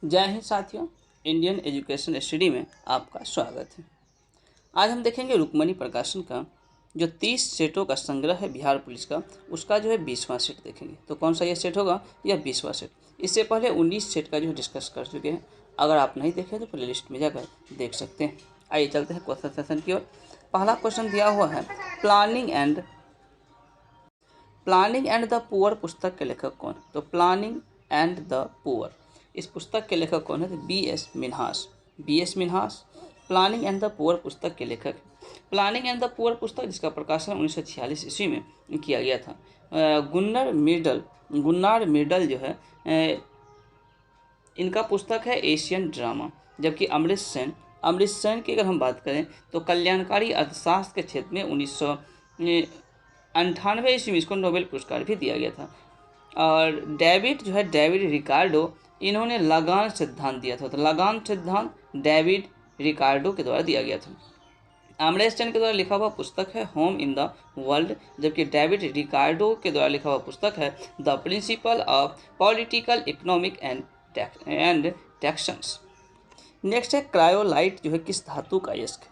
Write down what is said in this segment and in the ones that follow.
जय हिंद साथियों, Indian education study में आपका स्वागत है। आज हम देखेंगे रुक्मणी प्रकाशन का जो 30 सेटों का संग्रह है बिहार पुलिस का, उसका जो है 20वां सेट देखेंगे। तो कौन सा ये सेट होगा? यह 20वां सेट। इससे पहले 19 सेट का जो डिस्कस कर चुके हैं। अगर आप नहीं देखे तो प्ले लिस्ट में जाकर देख सकते हैं। आइए चलते हैं क्वेश्चन सेशन की ओर। पहला क्वेश्चन दिया हुआ है, प्लानिंग एंड द पुअर पुस्तक के लेखक कौन? तो प्लानिंग एंड द पुअर, इस पुस्तक के लेखक कौन है? तो B S Minhas planning and the poor पुस्तक के लेखक। प्लानिंग एंड द पुअर पुस्तक जिसका प्रकाशन 1946 ईस्वी में किया गया था। गुन्नार मिर्डल जो है इनका पुस्तक है एशियन ड्रामा। जबकि अमृत सेन की अगर हम बात करें तो कल्याणकारी अर्थशास्त्र के क्षेत्र में 1998 ईस्वी में इसको नोबेल पुरस्कार भी दिया गया था। और डेविड रिकार्डो, इन्होंने लगान सिद्धांत दिया था। तो लगान सिद्धांत डेविड रिकार्डो के द्वारा दिया गया था। अमृत सेन के द्वारा लिखा हुआ पुस्तक है होम इन द वर्ल्ड, जबकि डेविड रिकार्डो के द्वारा लिखा हुआ पुस्तक है the principle of political economic and taxations. Next है क्रायोलाइट जो है किस धातु का अयस्क है?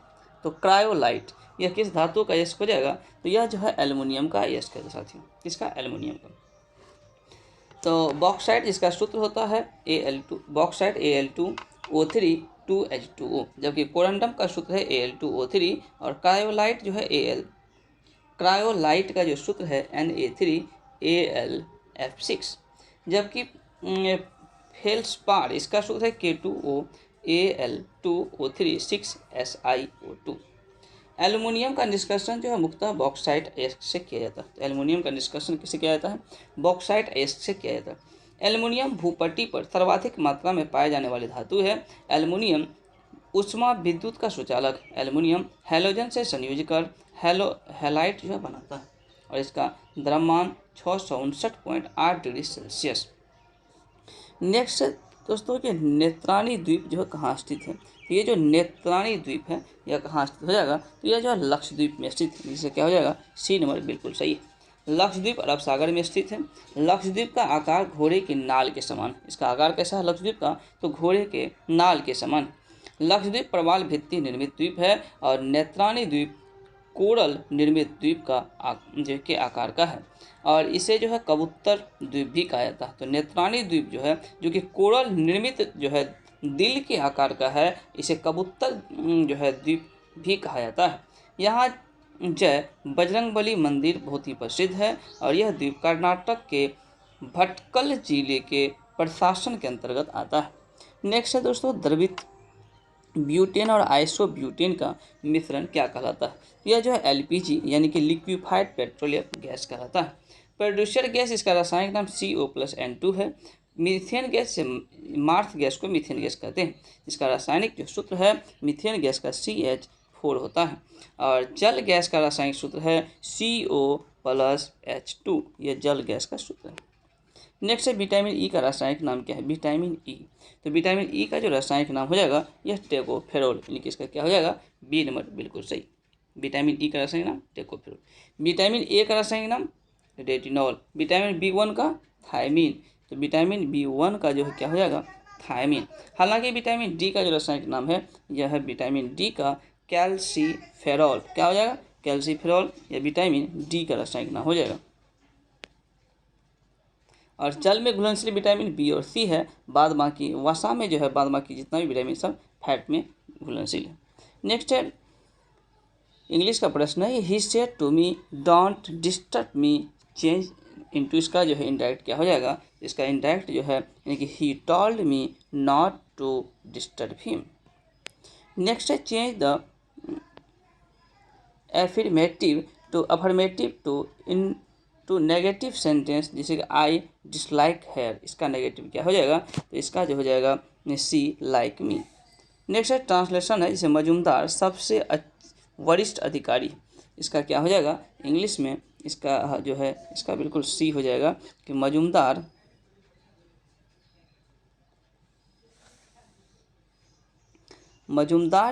तो क्रायोलाइट यह किस धातु का अयस्क हो जाएगा? तो यह जो है एल्युमिनियम का अयस्क है साथियों। किसका? एल्युमिनियम का। तो बॉक्साइट जिसका सूत्र होता है Al2, बॉक्साइट Al2O3 2H2O, जबकि कोरंडम का सूत्र है Al2O3 और क्रायोलाइट जो है क्रायोलाइट का जो सूत्र है Na3Al(F6), जबकि फेल्सपार इसका सूत्र है K2O Al2O3 6SiO2। एल्युमिनियम का निष्कर्षण जो है मुख्यतः बॉक्साइट अयस्क से किया जाता है। तो एल्युमिनियम का निष्कर्षण किससे किया जाता है? बॉक्साइट अयस्क से किया जाता है। एल्युमिनियम भूपट्टी पर सर्वाधिक मात्रा में पाए जाने वाली धातु है। एल्युमिनियम ऊष्मा विद्युत का सुचालक। एल्युमिनियम हैलोजन से संयोजित कर हैलाइट जो है बनाता है और इसका द्रव्यमान 659.8 डिग्री सेल्सियस। नेक्स्ट दोस्तों के नेत्राणी द्वीप जो है कहाँ स्थित है? ये जो नेत्राणी द्वीप है यह कहाँ स्थित हो जाएगा? तो यह जो है लक्षद्वीप में स्थित है, जिससे क्या हो जाएगा? सी नंबर बिल्कुल सही है। लक्षद्वीप अरब सागर में स्थित है। लक्षद्वीप का आकार घोड़े की नाल के समान। इसका आकार कैसा है लक्षद्वीप का? तो घोड़े के नाल के समान। लक्षद्वीप प्रवाल भित्ति निर्मित द्वीप है और नेत्राणी द्वीप कोरल निर्मित द्वीप का जो के आकार का है और इसे जो है कबूतर द्वीप भी कहा जाता है। तो नेत्राणी द्वीप जो है जो कि कोरल निर्मित जो है दिल के आकार का है, इसे कबूतर जो है द्वीप भी कहा जाता है। यहाँ जय बजरंगबली मंदिर बहुत ही प्रसिद्ध है और यह द्वीप कर्नाटक के भटकल जिले के प्रशासन के अंतर्गत आता है। नेक्स्ट है दोस्तों द्रवित ब्यूटेन और आइसोब्यूटेन का मिश्रण क्या कहलाता है? यह जो है एलपीजी यानी कि लिक्विफाइड पेट्रोलियम गैस कहलाता है। प्रोड्यूसर गैस इसका रासायनिक नाम CO+N2 है। मीथेन गैस से मार्थ गैस को मीथेन गैस कहते हैं। इसका रासायनिक जो सूत्र है मीथेन गैस का CH4 होता है और जल गैस का रासायनिक सूत्र है CO+H2, यह जल गैस का सूत्र है। नेक्स्ट है विटामिन ई का रासायनिक नाम क्या है? Vitamin E. तो विटामिन ई का जो रासायनिक नाम हो जाएगा यह टेकोफेरोल, यानी कि इसका क्या हो जाएगा? बी नंबर बिल्कुल सही। विटामिन ई का रासायनिक नाम टेकोफेरोल। विटामिन ए का रासायनिक नाम रेटिनॉल। विटामिन B1 का थायमीन। तो विटामिन B1 का जो है क्या हो जाएगा? थायमीन। हालांकि विटामिन डी का जो रासायनिक नाम है यह है विटामिन डी का कैल्सीफेरॉल। क्या हो जाएगा? कैल्सीफेरॉल। यह विटामिन डी का रासायनिक नाम हो जाएगा। और जल में घुलनशील विटामिन बी और सी है। बाद बाकी वसा में जो है बाद बाकी जितना भी विटामिन सब फैट में घुलनशील है। नेक्स्ट है इंग्लिश का प्रश्न है, he said to me don't disturb me change into, इसका जो है इंडायरेक्ट क्या हो जाएगा? इसका इंडायरेक्ट जो है यानी कि he told me not to disturb him. Next है change the affirmative to in to negative sentence, जैसे कि आई डिसलाइक हेयर, इसका नेगेटिव क्या हो जाएगा? तो इसका जो हो जाएगा सी लाइक मी। नेक्स्ट है ट्रांसलेशन है, जैसे मजूमदार सबसे वरिष्ठ अधिकारी, इसका क्या हो जाएगा? इंग्लिश में इसका जो है इसका बिल्कुल सी हो जाएगा कि Majumdar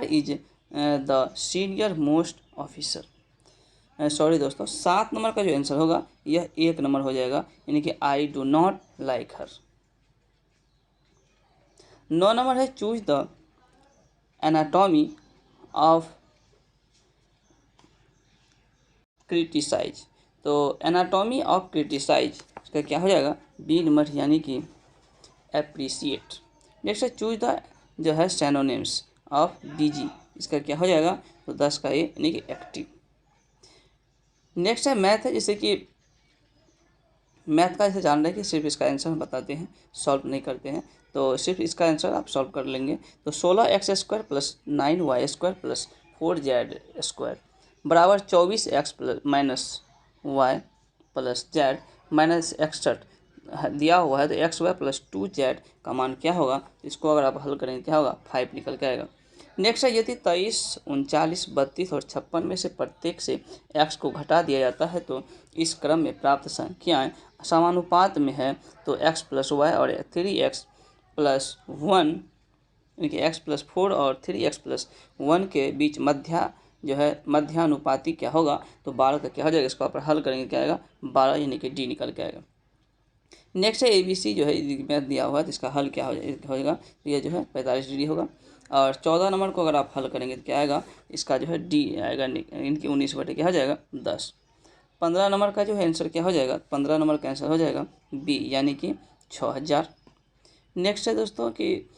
is the senior most officer. Sorry दोस्तों, 7 नंबर का जो आंसर होगा यह 1 नंबर हो जाएगा, यानी कि I do not like her. 9 number है choose the antonym of criticise. तो एनाटॉमी ऑफ क्रिटिसाइज इसका क्या हो जाएगा? बी नंबर यानी कि एप्रिसिएट। नेक्स्ट है चूज द जो है सैनोनिम्स ऑफ बीजी, इसका क्या हो जाएगा? तो 10 का ए यानी कि एक्टिव। नेक्स्ट है मैथ है, जैसे कि मैथ का ऐसे जान रहे हैं कि सिर्फ इसका आंसर हम बताते हैं, सॉल्व नहीं करते हैं, तो सिर्फ इसका आंसर आप सॉल्व कर लेंगे। तो 16x² plus 9y² plus 4z² बराबर 24x plus minus y plus z minus 61 दिया हुआ है। तो XY प्लस 2Z का मान क्या होगा? इसको अगर आप हल करेंगे क्या होगा? 5 निकल के आएगा। नेक्स्ट है यदि 23, 39, 32 और 56 में से प्रत्येक से x को घटा दिया जाता है तो इस क्रम में प्राप्त संख्याएं समानुपात में है, तो x प्लस वाई और 3x प्लस 1 यानी कि x प्लस 4 और 3x प्लस 1 के बीच जो है मध्यानुपाती क्या होगा? तो 12 का क्या हो जाएगा? इसको आप हल करेंगे क्या आएगा? 12 यानी कि डी निकल के आएगा। नेक्स्ट है ABC जो है मैथ दिया हुआ है, तो इसका हल क्या हो जाएगा? तो ये जो है 45 डिग्री होगा। और 14 नंबर को अगर आप हल करेंगे तो क्या आएगा? इसका जो है डी आएगा, इनकी 19 बटे क्या हो जाएगा? 10। 15 नंबर का जो है आंसर क्या हो जाएगा? 15 नंबर का आंसर हो जाएगा बी यानी कि 6000। नेक्स्ट है दोस्तों कि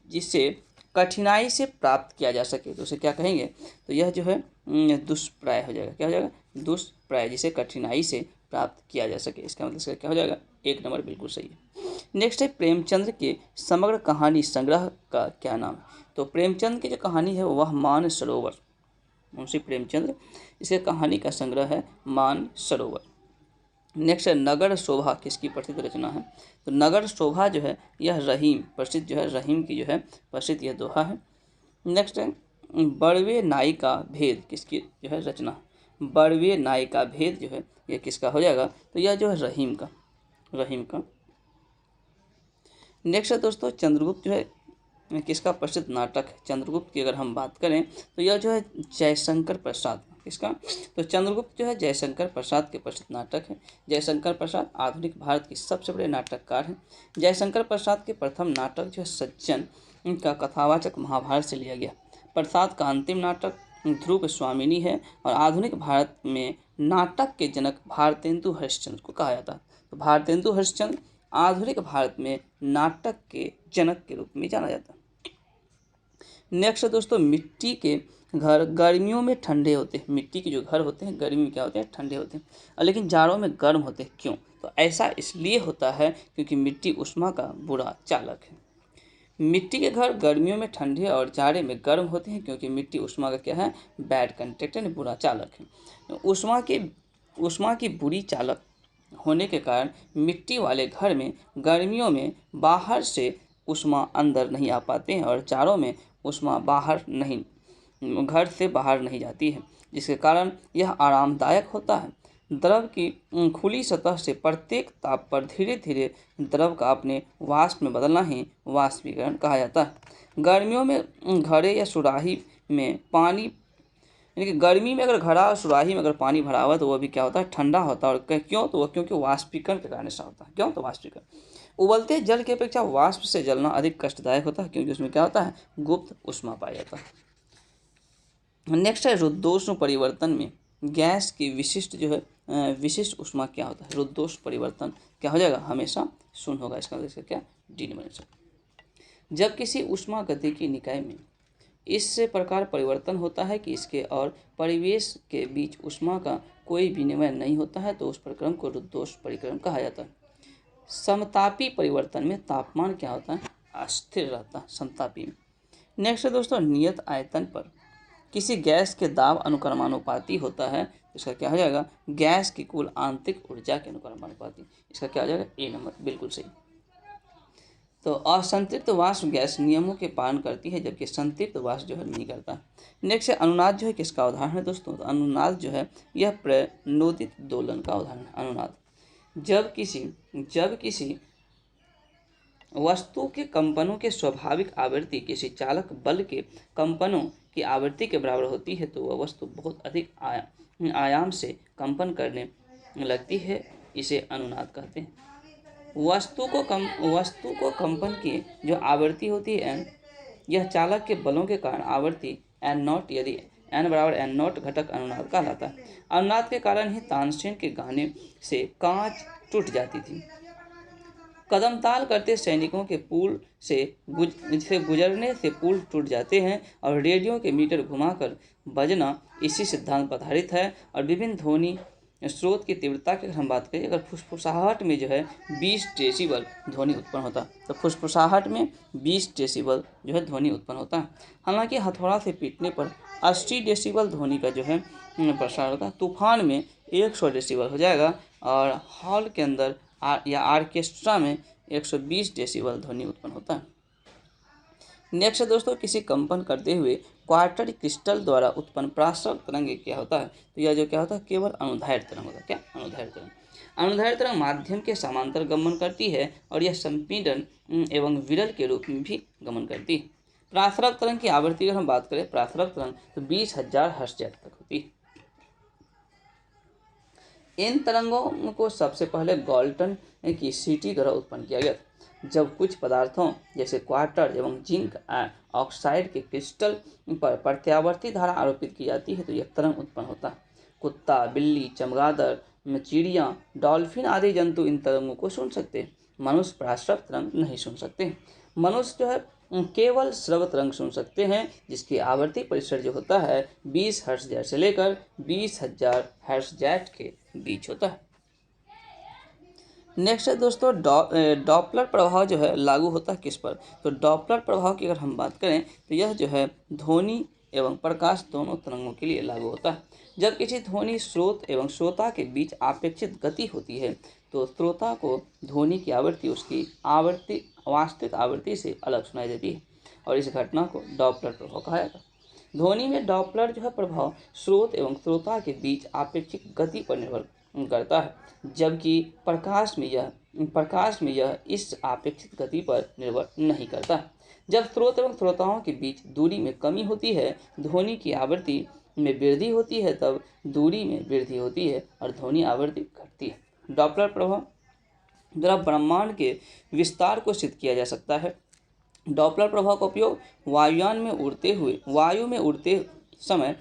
जिसे कठिनाई से प्राप्त किया जा सके तो उसे क्या कहेंगे? तो यह जो है दुष्प्राय हो जाएगा। क्या हो जाएगा? दुष्प्राय, जिसे कठिनाई से प्राप्त किया जा सके, इसका मतलब इसका क्या हो जाएगा? 1 नंबर बिल्कुल सही है। नेक्स्ट है प्रेमचंद्र के समग्र कहानी संग्रह का क्या नाम है? तो प्रेमचंद की जो कहानी है वह मानसरोवर, मुंशी प्रेमचंद्र, इसके कहानी का संग्रह है मानसरोवर। नेक्स्ट है नगर शोभा किसकी प्रसिद्ध रचना है? तो नगर शोभा जो है यह रहीम प्रसिद्ध जो है रहीम की जो है प्रसिद्ध यह दोहा है। नेक्स्ट है बड़वे नाई का भेद किसकी जो है रचना? बड़वे नाई का भेद जो है यह किसका हो जाएगा? तो यह जो है रहीम का। नेक्स्ट है दोस्तों चंद्रगुप्त जो है किसका प्रसिद्ध नाटक है? चंद्रगुप्त की अगर हम बात करें तो यह जो है जयशंकर प्रसाद किसका? तो चंद्रगुप्त जो है जयशंकर प्रसाद के प्रसिद्ध नाटक है। जयशंकर प्रसाद आधुनिक भारत के सबसे बड़े नाटककार हैं। जयशंकर प्रसाद के प्रथम नाटक जो है सज्जन, इनका कथावाचक महाभारत से लिया गया। प्रसाद का अंतिम नाटक ध्रुव स्वामिनी है और आधुनिक भारत में नाटक के जनक भारतेंदु हरिश्चंद्र को कहा जाता है। तो भारतेंदु हरिश्चंद्र आधुनिक भारत में नाटक के जनक के रूप में जाना जाता है। नेक्स्ट दोस्तों मिट्टी के घर गर्मियों में ठंडे होते हैं। मिट्टी के जो घर होते हैं गर्मी में क्या होते हैं? ठंडे होते हैं, लेकिन जाड़ों में गर्म होते हैं। क्यों? तो ऐसा इसलिए होता है क्योंकि मिट्टी ऊष्मा का बुरा चालक है। मिट्टी के घर गर्मियों में ठंडे और जाड़े में गर्म होते हैं क्योंकि मिट्टी ऊष्मा का क्या है? बैड कंडक्टर, बुरा चालक है। ऊष्मा की बुरी चालक होने के कारण मिट्टी वाले घर में गर्मियों में बाहर से ऊष्मा अंदर नहीं आ पाते हैं और जाड़ों में ऊष्मा घर से बाहर नहीं जाती है, जिसके कारण यह आरामदायक होता है। द्रव की खुली सतह से प्रत्येक ताप पर धीरे धीरे द्रव का अपने वाष्प में बदलना ही वाष्पीकरण कहा जाता है। गर्मियों में घड़े या सुराही में पानी यानी कि गर्मी में अगर घड़ा और सुराही में अगर पानी भरा हुआ तो वह भी क्या होता है? ठंडा होता है। और क्यों? तो वह क्योंकि वाष्पीकरण के कारण ऐसा होता है। क्यों? तो वाष्पीकरण। उबलते जल की अपेक्षा वाष्प से जलना अधिक कष्टदायक होता है क्योंकि उसमें क्या होता है? गुप्त ऊष्मा पाया जाता है। नेक्स्ट है रुद्धोष्ण परिवर्तन में गैस की विशिष्ट ऊष्मा क्या होता है? रुद्धोष्ण परिवर्तन क्या हो जाएगा? हमेशा शून्य होगा। इसका मतलब क्या? D number answer. जब किसी ऊष्मा गतिकी निकाय में इस प्रकार परिवर्तन होता है कि इसके और परिवेश के बीच ऊष्मा का कोई विनिमय नहीं होता है तो उस प्रक्रम को रुद्धोष्ण परिक्रम कहा जाता है। समतापी परिवर्तन में तापमान क्या होता है? अस्थिर रहता है समतापी में। नेक्स्ट है दोस्तों नियत आयतन पर किसी गैस के दाब अनुक्रमानुपाती होता है, इसका क्या हो जाएगा? गैस की कुल आंतरिक ऊर्जा के अनुक्रमानुपाती। इसका क्या हो जाएगा? ए नंबर बिल्कुल सही। तो असंतृप्त वाष्प गैस नियमों के पालन करती है जबकि संतृप्त वाष्प जो है नहीं करता। नेक्स्ट है अनुनाद जो है किसका उदाहरण है दोस्तों? तो अनुनाद जो है यह प्रणोदित दोलन का उदाहरण है। अनुनाद जब किसी वस्तु के कंपनों के स्वाभाविक आवृत्ति किसी चालक बल के कंपनों की आवृत्ति के बराबर होती है तो वह वस्तु बहुत अधिक आयाम से कंपन करने लगती है, इसे अनुनाद कहते हैं। वस्तु को कंपन की जो आवृत्ति होती है n, यह चालक के बलों के कारण आवृत्ति n नॉट यदि n बराबर n नॉट घटक अनुनाद कहलाता है। अनुनाद के कारण ही तानसेन के गाने से कांच टूट जाती थी। कदम ताल करते सैनिकों के पुल से गुजरने से पुल टूट जाते हैं और रेडियो के मीटर घुमाकर बजना इसी सिद्धांत पर आधारित है। और विभिन्न ध्वनि स्रोत की तीव्रता की अगर हम बात करें, अगर फुसफुसाहट में जो है 20 डेसिबल ध्वनि उत्पन्न होता है, तो फुसफुसाहट में 20 डेसिबल जो है ध्वनि उत्पन्न होता है। हालांकि हथौड़ा से पीटने पर 80 डेसिबल ध्वनि का जो है प्रसार होता है। तूफान में 100 डेसिबल हो जाएगा और हॉल के अंदर या ऑर्केस्ट्रा में 120 डेसिबल ध्वनि उत्पन्न होता है। नेक्स्ट है दोस्तों, किसी कंपन करते हुए क्वार्टर क्रिस्टल द्वारा उत्पन्न प्रासव तरंग क्या होता है? तो यह जो क्या होता है, केवल अनुदैर्ध्य तरंग होता है। क्या? अनुदैर्ध्य तरंग। अनुदैर्ध्य तरंग माध्यम के समांतर गमन करती है और यह संपीड़न एवं विरल के रूप में भी गमन करती है। प्रासरक तरंग की आवृत्ति अगर हम बात करें, प्रासरक तरंग तो 20,000 हर्ट्ज तक होती है। इन तरंगों को सबसे पहले गाल्टन की सीटी द्वारा उत्पन्न किया गया, जब कुछ पदार्थों जैसे क्वार्टर एवं जिंक ऑक्साइड के क्रिस्टल पर प्रत्यावर्ती धारा आरोपित की जाती है तो यह तरंग उत्पन्न होता है। कुत्ता, बिल्ली, चमगादड़, चिड़िया, डॉल्फिन आदि जंतु इन तरंगों को सुन सकते हैं। मनुष्य प्रासरक तरंग नहीं सुन सकते। मनुष्य जो है केवल श्रव्य तरंग सुन सकते हैं, जिसकी आवृत्ति परिसर जो होता है 20 हर्ट्ज से लेकर 20,000 हर्ट्ज के बीच होता है। नेक्स्ट है दोस्तों, डॉपलर प्रभाव जो है लागू होता है किस पर? तो डॉपलर प्रभाव की अगर हम बात करें तो यह जो है ध्वनि एवं प्रकाश दोनों तरंगों के लिए लागू होता है। जब किसी ध्वनि स्रोत एवं श्रोता के बीच अपेक्षित गति होती है तो श्रोता को ध्वनि की आवृत्ति उसकी आवृत्ति वास्तविक आवृत्ति से अलग सुनाई देती है और इस घटना को डॉपलर प्रभाव कहा जाता है। ध्वनि में डॉपलर जो है प्रभाव स्रोत एवं श्रोता के बीच अपेक्षित गति पर निर्भर करता है, जबकि प्रकाश में यह इस अपेक्षित गति पर निर्भर नहीं करता। जब स्रोत एवं श्रोताओं के बीच दूरी में कमी होती है, ध्वनि की आवृत्ति में वृद्धि होती है, तब दूरी में वृद्धि होती है और ध्वनि आवृत्ति घटती है। डॉपलर प्रभाव द्वारा ब्रह्मांड के विस्तार को सिद्ध किया जा सकता है। डॉपलर प्रभाव का उपयोग वायु में उड़ते समय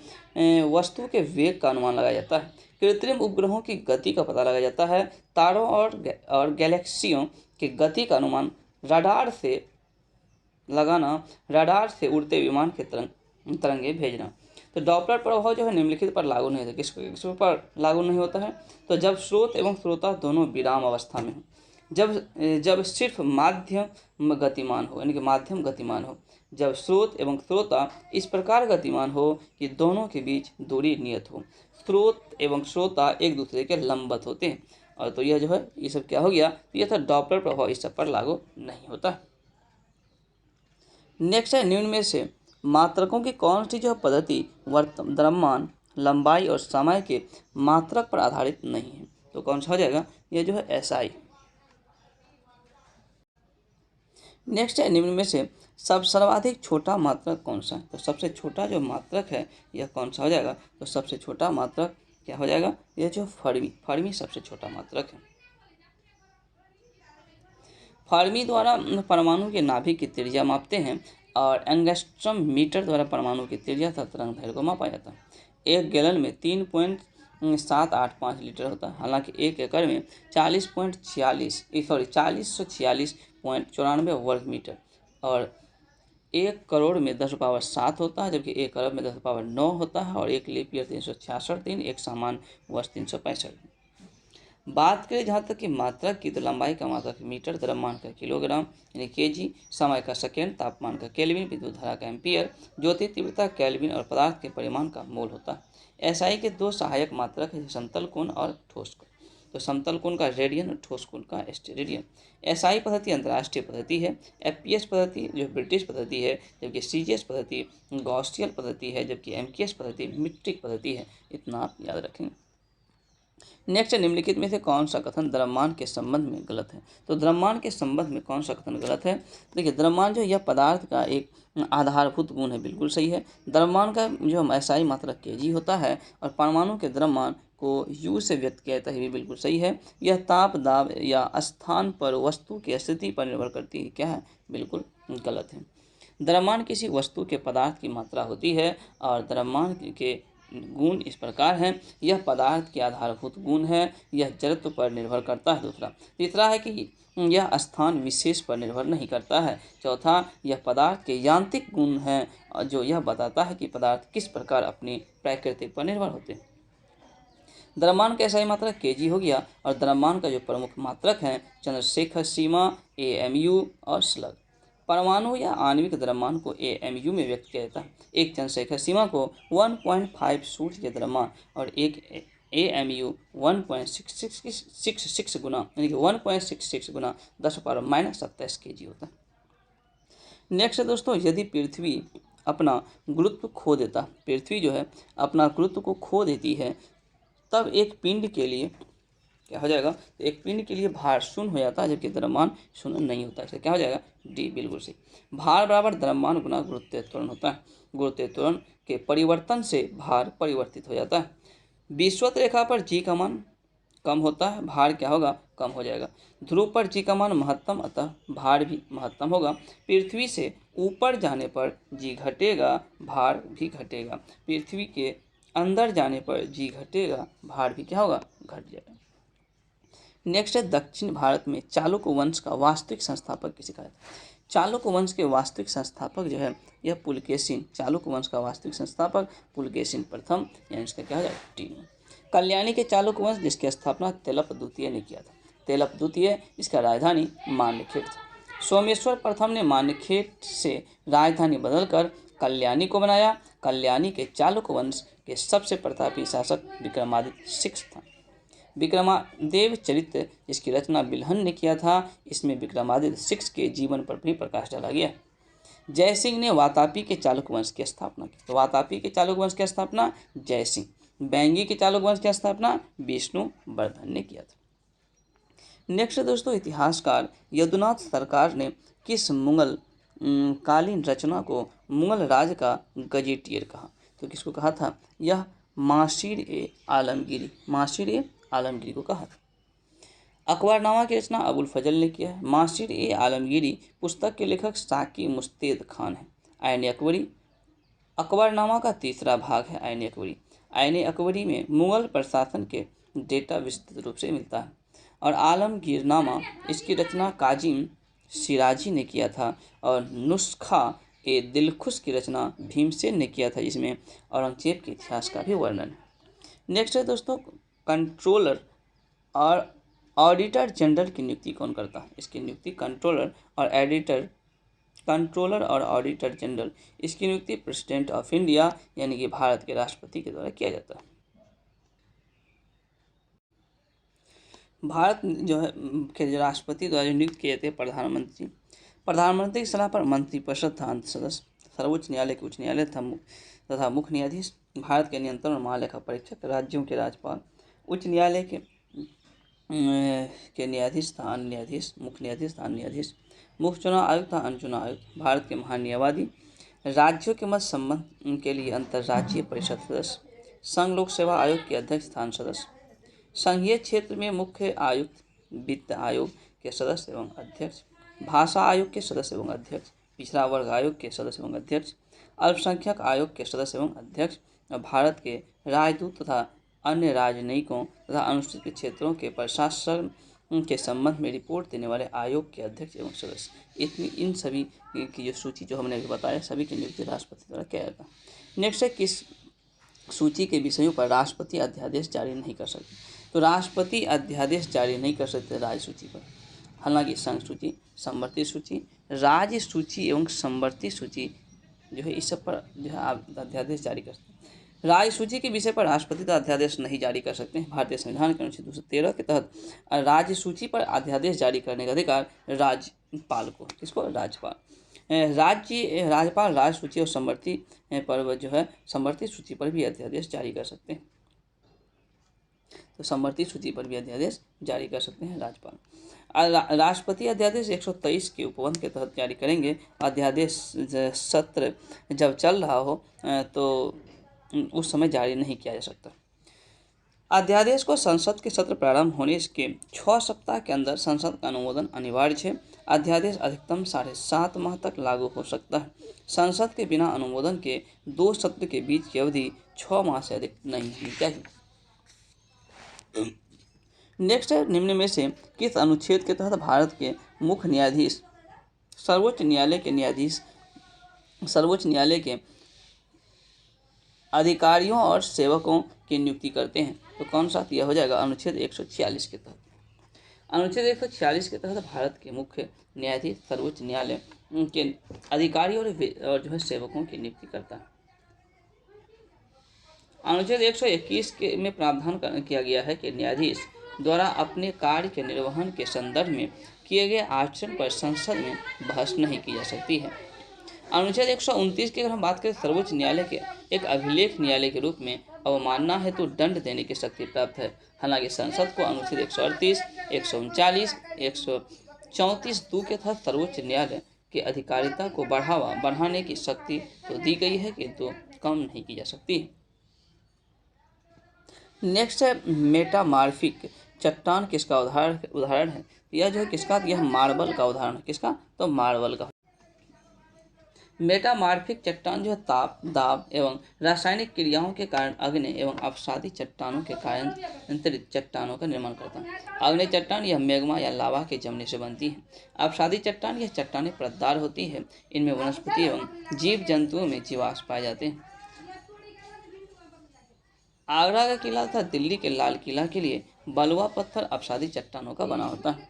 वस्तु के वेग का अनुमान लगाया जाता है। कृत्रिम उपग्रहों की गति का पता लगाया जाता है। तारों और गैलेक्सियों की गति का अनुमान रडार से उड़ते विमान के तरंगे भेजना। तो डॉपलर प्रभाव जो है निम्नलिखित पर लागू नहीं होता। किस पर लागू नहीं होता है? तो जब स्रोत एवं श्रोता दोनों विराम अवस्था में हो, जब सिर्फ माध्यम गतिमान हो, यानी कि माध्यम गतिमान हो, जब स्रोत एवं श्रोता इस प्रकार गतिमान हो कि दोनों के बीच दूरी नियत हो, स्रोत एवं श्रोता एक दूसरे के लंबवत होते हैं, और तो यह जो है ये सब क्या हो गया, तो यह था डॉपलर प्रभाव, इस सब पर लागू नहीं होता। नेक्स्ट है, निम्न में से मात्रकों की कौन सी जो पद्धति द्रव्यमान, लंबाई और समय के मात्रक पर आधारित नहीं है? तो कौन सा हो जाएगा? यह जो है एसआई। नेक्स्ट है, निम्न में से सर्वाधिक छोटा मात्रक कौन सा है? तो सबसे छोटा जो मात्रक है यह कौन सा हो जाएगा? तो सबसे छोटा मात्रक क्या हो जाएगा? यह जो फर्मी सबसे छोटा मात्रक है। फर्मी द्वारा परमाणु के नाभिक की त्रिज्या मापते हैं और एंगस्ट्रॉम मीटर द्वारा परमाणु की त्रिज्या तथा तरंग दैर्घ्य को मापा जाता है। एक गैलन में 3.785 लीटर होता है। हालांकि 1 एकड़ में 40.94 वर्ग मीटर और 1 करोड़ में 10⁻7 होता है, जबकि 1 अरब में 10⁻9 होता है और 1 लीप ईयर 366 दिन, एक सामान्य वर्ष 365। बात करें जहाँ तक कि मात्रक की, तो लंबाई का मात्रक मीटर, द्रव्यमान का किलोग्राम यानी केजी, समय का सेकेंड, तापमान का केल्विन, विद्युत धारा का एम्पियर, ज्योति तीव्रता केल्विन और पदार्थ के परिमाण का मोल होता है। एसआई के 2 सहायक मात्रक है, समतल कोण और ठोस कोण। तो समतल कोण का रेडियन और ठोस कोण का स्टेरेडियन। एसआई पद्धति अंतर्राष्ट्रीय पद्धति है। एफपीएस पद्धति जो ब्रिटिश पद्धति है, जबकि सीजीएस पद्धति गॉसियन पद्धति है, जबकि एमकेएस पद्धति मीट्रिक पद्धति है। इतना आप याद रखेंगे। नेक्स्ट, निम्नलिखित में से कौन सा कथन द्रव्यमान के संबंध में गलत है? तो द्रव्यमान के संबंध में कौन सा कथन गलत है? देखिए, द्रव्यमान जो यह पदार्थ का एक आधारभूत गुण है, बिल्कुल सही है। द्रव्यमान का जो एसआई मात्रक केजी होता है और परमाणु के द्रव्यमान को यू से व्यक्त किया जाता है, ये भी बिल्कुल सही है। यह ताप, दाब या स्थान पर वस्तु की स्थिति पर निर्भर करती है, क्या है, बिल्कुल गलत है। द्रव्यमान किसी वस्तु के पदार्थ की मात्रा होती है और द्रव्यमान के गुण इस प्रकार हैं। यह पदार्थ के आधारभूत गुण है, यह जड़त्व पर निर्भर करता है। दूसरा तीसरा है कि यह स्थान विशेष पर निर्भर नहीं करता है। चौथा, यह पदार्थ के यांत्रिक गुण है जो यह बताता है कि पदार्थ किस प्रकार अपनी प्रकृति पर निर्भर होते हैं। द्रव्यमान का SI मात्रक केजी हो गया और द्रव्यमान का जो प्रमुख मात्रक है चंद्रशेखर सीमा, AMU और स्लग। परमाणु या आणविक द्रव्यमान को AMU में व्यक्त किया जाता है। एक चंद्रशेखर सीमा को 1.5 सूर्य द्रव्यमान और एक AMU 1.66 गुना यानी कि 1.66 गुना 10⁻⁻27 kg होता है। नेक्स्ट है दोस्तों, यदि पृथ्वी अपना गुरुत्व खो देता, पृथ्वी जो है अपना गुरुत्व को खो देती है, तब एक पिंड के लिए क्या हो जाएगा, तो एक पिंड के लिए भार शून्य हो जाता है, जबकि द्रव्यमान शून्य नहीं होता है। क्या हो जाएगा, डी बिल्कुल सही। भार बराबर द्रव्यमान गुना गुरुत्वीय त्वरण होता है। गुरुत्वीय त्वरण के परिवर्तन से भार परिवर्तित हो जाता है। विषुवत रेखा पर जी का मान कम होता है, भार क्या होगा, कम हो जाएगा। ध्रुव पर जी का मान महत्तम, अतः भार भी महत्तम होगा। पृथ्वी से ऊपर जाने पर जी घटेगा, भार भी घटेगा। पृथ्वी के अंदर जाने पर जी घटेगा, भार भी क्या होगा, घट जाएगा। नेक्स्ट है, दक्षिण भारत में चालुक्य वंश का वास्तविक संस्थापक किसे कहा जाता है। चालुक्य वंश के वास्तविक संस्थापक जो है यह पुलकेशिन, चालुक्य वंश का वास्तविक संस्थापक पुलकेशिन प्रथम, यानी इसका क्या हो जाएगा, टी। कल्याणी के चालुक्य वंश जिसकी स्थापना तेलप द्वितीय ने किया था। तेलप द्वितीय, इसका राजधानी मान्यखेट था। सोमेश्वर प्रथम ने मान्यखेट से राजधानी बदलकर कल्याणी को बनाया। कल्याणी के चालुक्य वंश के सबसे प्रतापी शासक विक्रमादित्य 6 था। विक्रमादेव चरित्र जिसकी रचना बिल्हन ने किया था, इसमें विक्रमादित्य 6 के जीवन पर भी प्रकाश डाला गया। जयसिंह ने वातापी के चालुक्य वंश की स्थापना की। तो वातापी के चालुक्य वंश की स्थापना जयसिंह, बैंगी के चालुक्य वंश की स्थापना विष्णुवर्धन ने किया था। नेक्स्ट दोस्तों, इतिहासकार यदुनाथ सरकार ने किस मुगल कालीन रचना को मुगल राज का गजेटियर कहा। तो किसको कहा था, यह माशीर-ए-आलमगीरी, माशीर-ए-आलमगीरी को कहा था। अकबरनामा की रचना अबुल फजल ने किया है। माशीर-ए-आलमगीरी पुस्तक के लेखक साकी मुस्तैद खान है। आईन अकबरी अकबरनामा का तीसरा भाग है आईन अकबरी। आईन अकबरी में मुगल प्रशासन के डेटा विस्तृत रूप से मिलता है। और आलमगीरनामा इसकी रचना काजिम सिराजी ने किया था। और नुस्खा-ए-दिलखुश की रचना भीमसेन ने किया था, जिसमें औरंगजेब के इतिहास का भी वर्णन है। नेक्स्ट है दोस्तों, कंट्रोलर और ऑडिटर जनरल की नियुक्ति कौन करता है। इसकी नियुक्ति कंट्रोलर और ऑडिटर जनरल, इसकी नियुक्ति प्रेसिडेंट ऑफ इंडिया यानी कि भारत के राष्ट्रपति के द्वारा किया जाता है। भारत जो है के राष्ट्रपति द्वारा नियुक्त किए जाते हैं प्रधानमंत्री की सलाह पर मंत्रिपरिषद था अंत सदस्य। सर्वोच्च न्यायालय के उच्च न्यायालय तथा मुख्य न्यायाधीश, भारत के नियंत्रण और महालेखा परीक्षक, राज्यों के राज्यपाल, उच्च न्यायालय के न्यायाधीश, स्थान न्यायाधीश, मुख्य न्यायाधीश, स्थान न्यायाधीश, मुख्य चुनाव आयुक्त था अनुचुनाव आयुक्त, भारत के महान्यायवादी, राज्यों के मत संबंध के लिए अंतर्राज्यीय परिषद सदस्य, संघ लोक सेवा आयोग के अध्यक्ष, स्थान सदस्य, संघीय क्षेत्र में मुख्य आयुक्त, वित्त आयोग के सदस्य एवं अध्यक्ष, भाषा आयोग के सदस्य एवं अध्यक्ष, पिछड़ा वर्ग आयोग के सदस्य एवं अध्यक्ष, अल्पसंख्यक आयोग के सदस्य एवं अध्यक्ष, और भारत के राजदूत तथा अन्य राजनयिकों तथा अनुसूचित क्षेत्रों के प्रशासन के संबंध में रिपोर्ट देने वाले आयोग के अध्यक्ष एवं सदस्य। इन सभी की जो सूची जो हमने बताया, सभी की नियुक्ति राष्ट्रपति द्वारा किया जाता है। नेक्स्ट है, किस सूची के विषयों पर राष्ट्रपति अध्यादेश जारी नहीं कर सकते। तो राष्ट्रपति अध्यादेश जारी नहीं कर सकते राज्य सूची पर। हालांकि संघ सूची, संवर्ती सूची, राज्य सूची एवं संवर्ती सूची जो है इस सब पर जो है आप अध्यादेश जारी कर सकते हैं। राज्य सूची के विषय पर राष्ट्रपति तो अध्यादेश नहीं जारी कर सकते हैं। भारतीय संविधान के अनुच्छेद 213 के तहत राज्य सूची पर अध्यादेश जारी करने का अधिकार राज्यपाल को, किसको, राज्यपाल। राज्यपाल राज्य सूची और संवर्ती पर जो है संवर्ती सूची पर भी अध्यादेश जारी कर सकते हैं। तो संवर्ती सूची पर भी अध्यादेश जारी कर सकते हैं राज्यपाल। राष्ट्रपति अध्यादेश 123 के उपबंध के तहत जारी करेंगे। अध्यादेश सत्र जब चल रहा हो तो उस समय जारी नहीं किया जा सकता। अध्यादेश को संसद के सत्र प्रारंभ होने के 6 सप्ताह के अंदर संसद का अनुमोदन अनिवार्य है। अध्यादेश अधिकतम 7.5 माह तक लागू हो सकता है। संसद के बिना अनुमोदन के 2 सत्र के बीच की अवधि 6 माह से अधिक नहीं होनी चाहिए। नेक्स्ट है, निम्न में से किस अनुच्छेद के तहत भारत के मुख्य न्यायाधीश सर्वोच्च न्यायालय के अधिकारियों और सेवकों की नियुक्ति करते हैं? तो कौन सा? यह हो जाएगा अनुच्छेद 146 के तहत। अनुच्छेद 146 के तहत भारत के मुख्य न्यायाधीश सर्वोच्च न्यायालय के अधिकारी और जो है सेवकों की नियुक्ति करता है। अनुच्छेद 121 में प्रावधान किया गया है कि न्यायाधीश द्वारा अपने कार्य के निर्वहन के संदर्भ में किए गए आचरण पर संसद में बहस नहीं की जा सकती है। अनुच्छेद 129 की अगर हम बात करें, सर्वोच्च न्यायालय के एक अभिलेख न्यायालय के रूप में अवमानना हेतु दंड देने की शक्ति प्राप्त है। हालांकि संसद को अनुच्छेद 138, 139, 134(2) के तहत सर्वोच्च न्यायालय की अधिकारिता को बढ़ाने की शक्ति तो दी गई है, किंतु कम नहीं की जा सकती है। नेक्स्ट है, मेटामार्फिक चट्टान किसका उदाहरण है? यह जो है किसका? यह मार्बल का उदाहरण है। किसका? तो मार्बल का। मेटामार्फिक चट्टान जो है ताप, दाब एवं रासायनिक क्रियाओं के कारण अग्नि एवं अपसादी चट्टानों के कारण अंतरित चट्टानों का निर्माण करता है। अग्नि चट्टान यह मैग्मा या लावा के जमने से बनती है। अपसादी चट्टान यह चट्टानें परतदार होती है। इनमें वनस्पति एवं जीव जंतुओं में जीवाश्म पाए जाते हैं। आगरा का किला तथा दिल्ली के लाल किला के लिए बलुआ पत्थर अपसादी चट्टानों का बना होता है।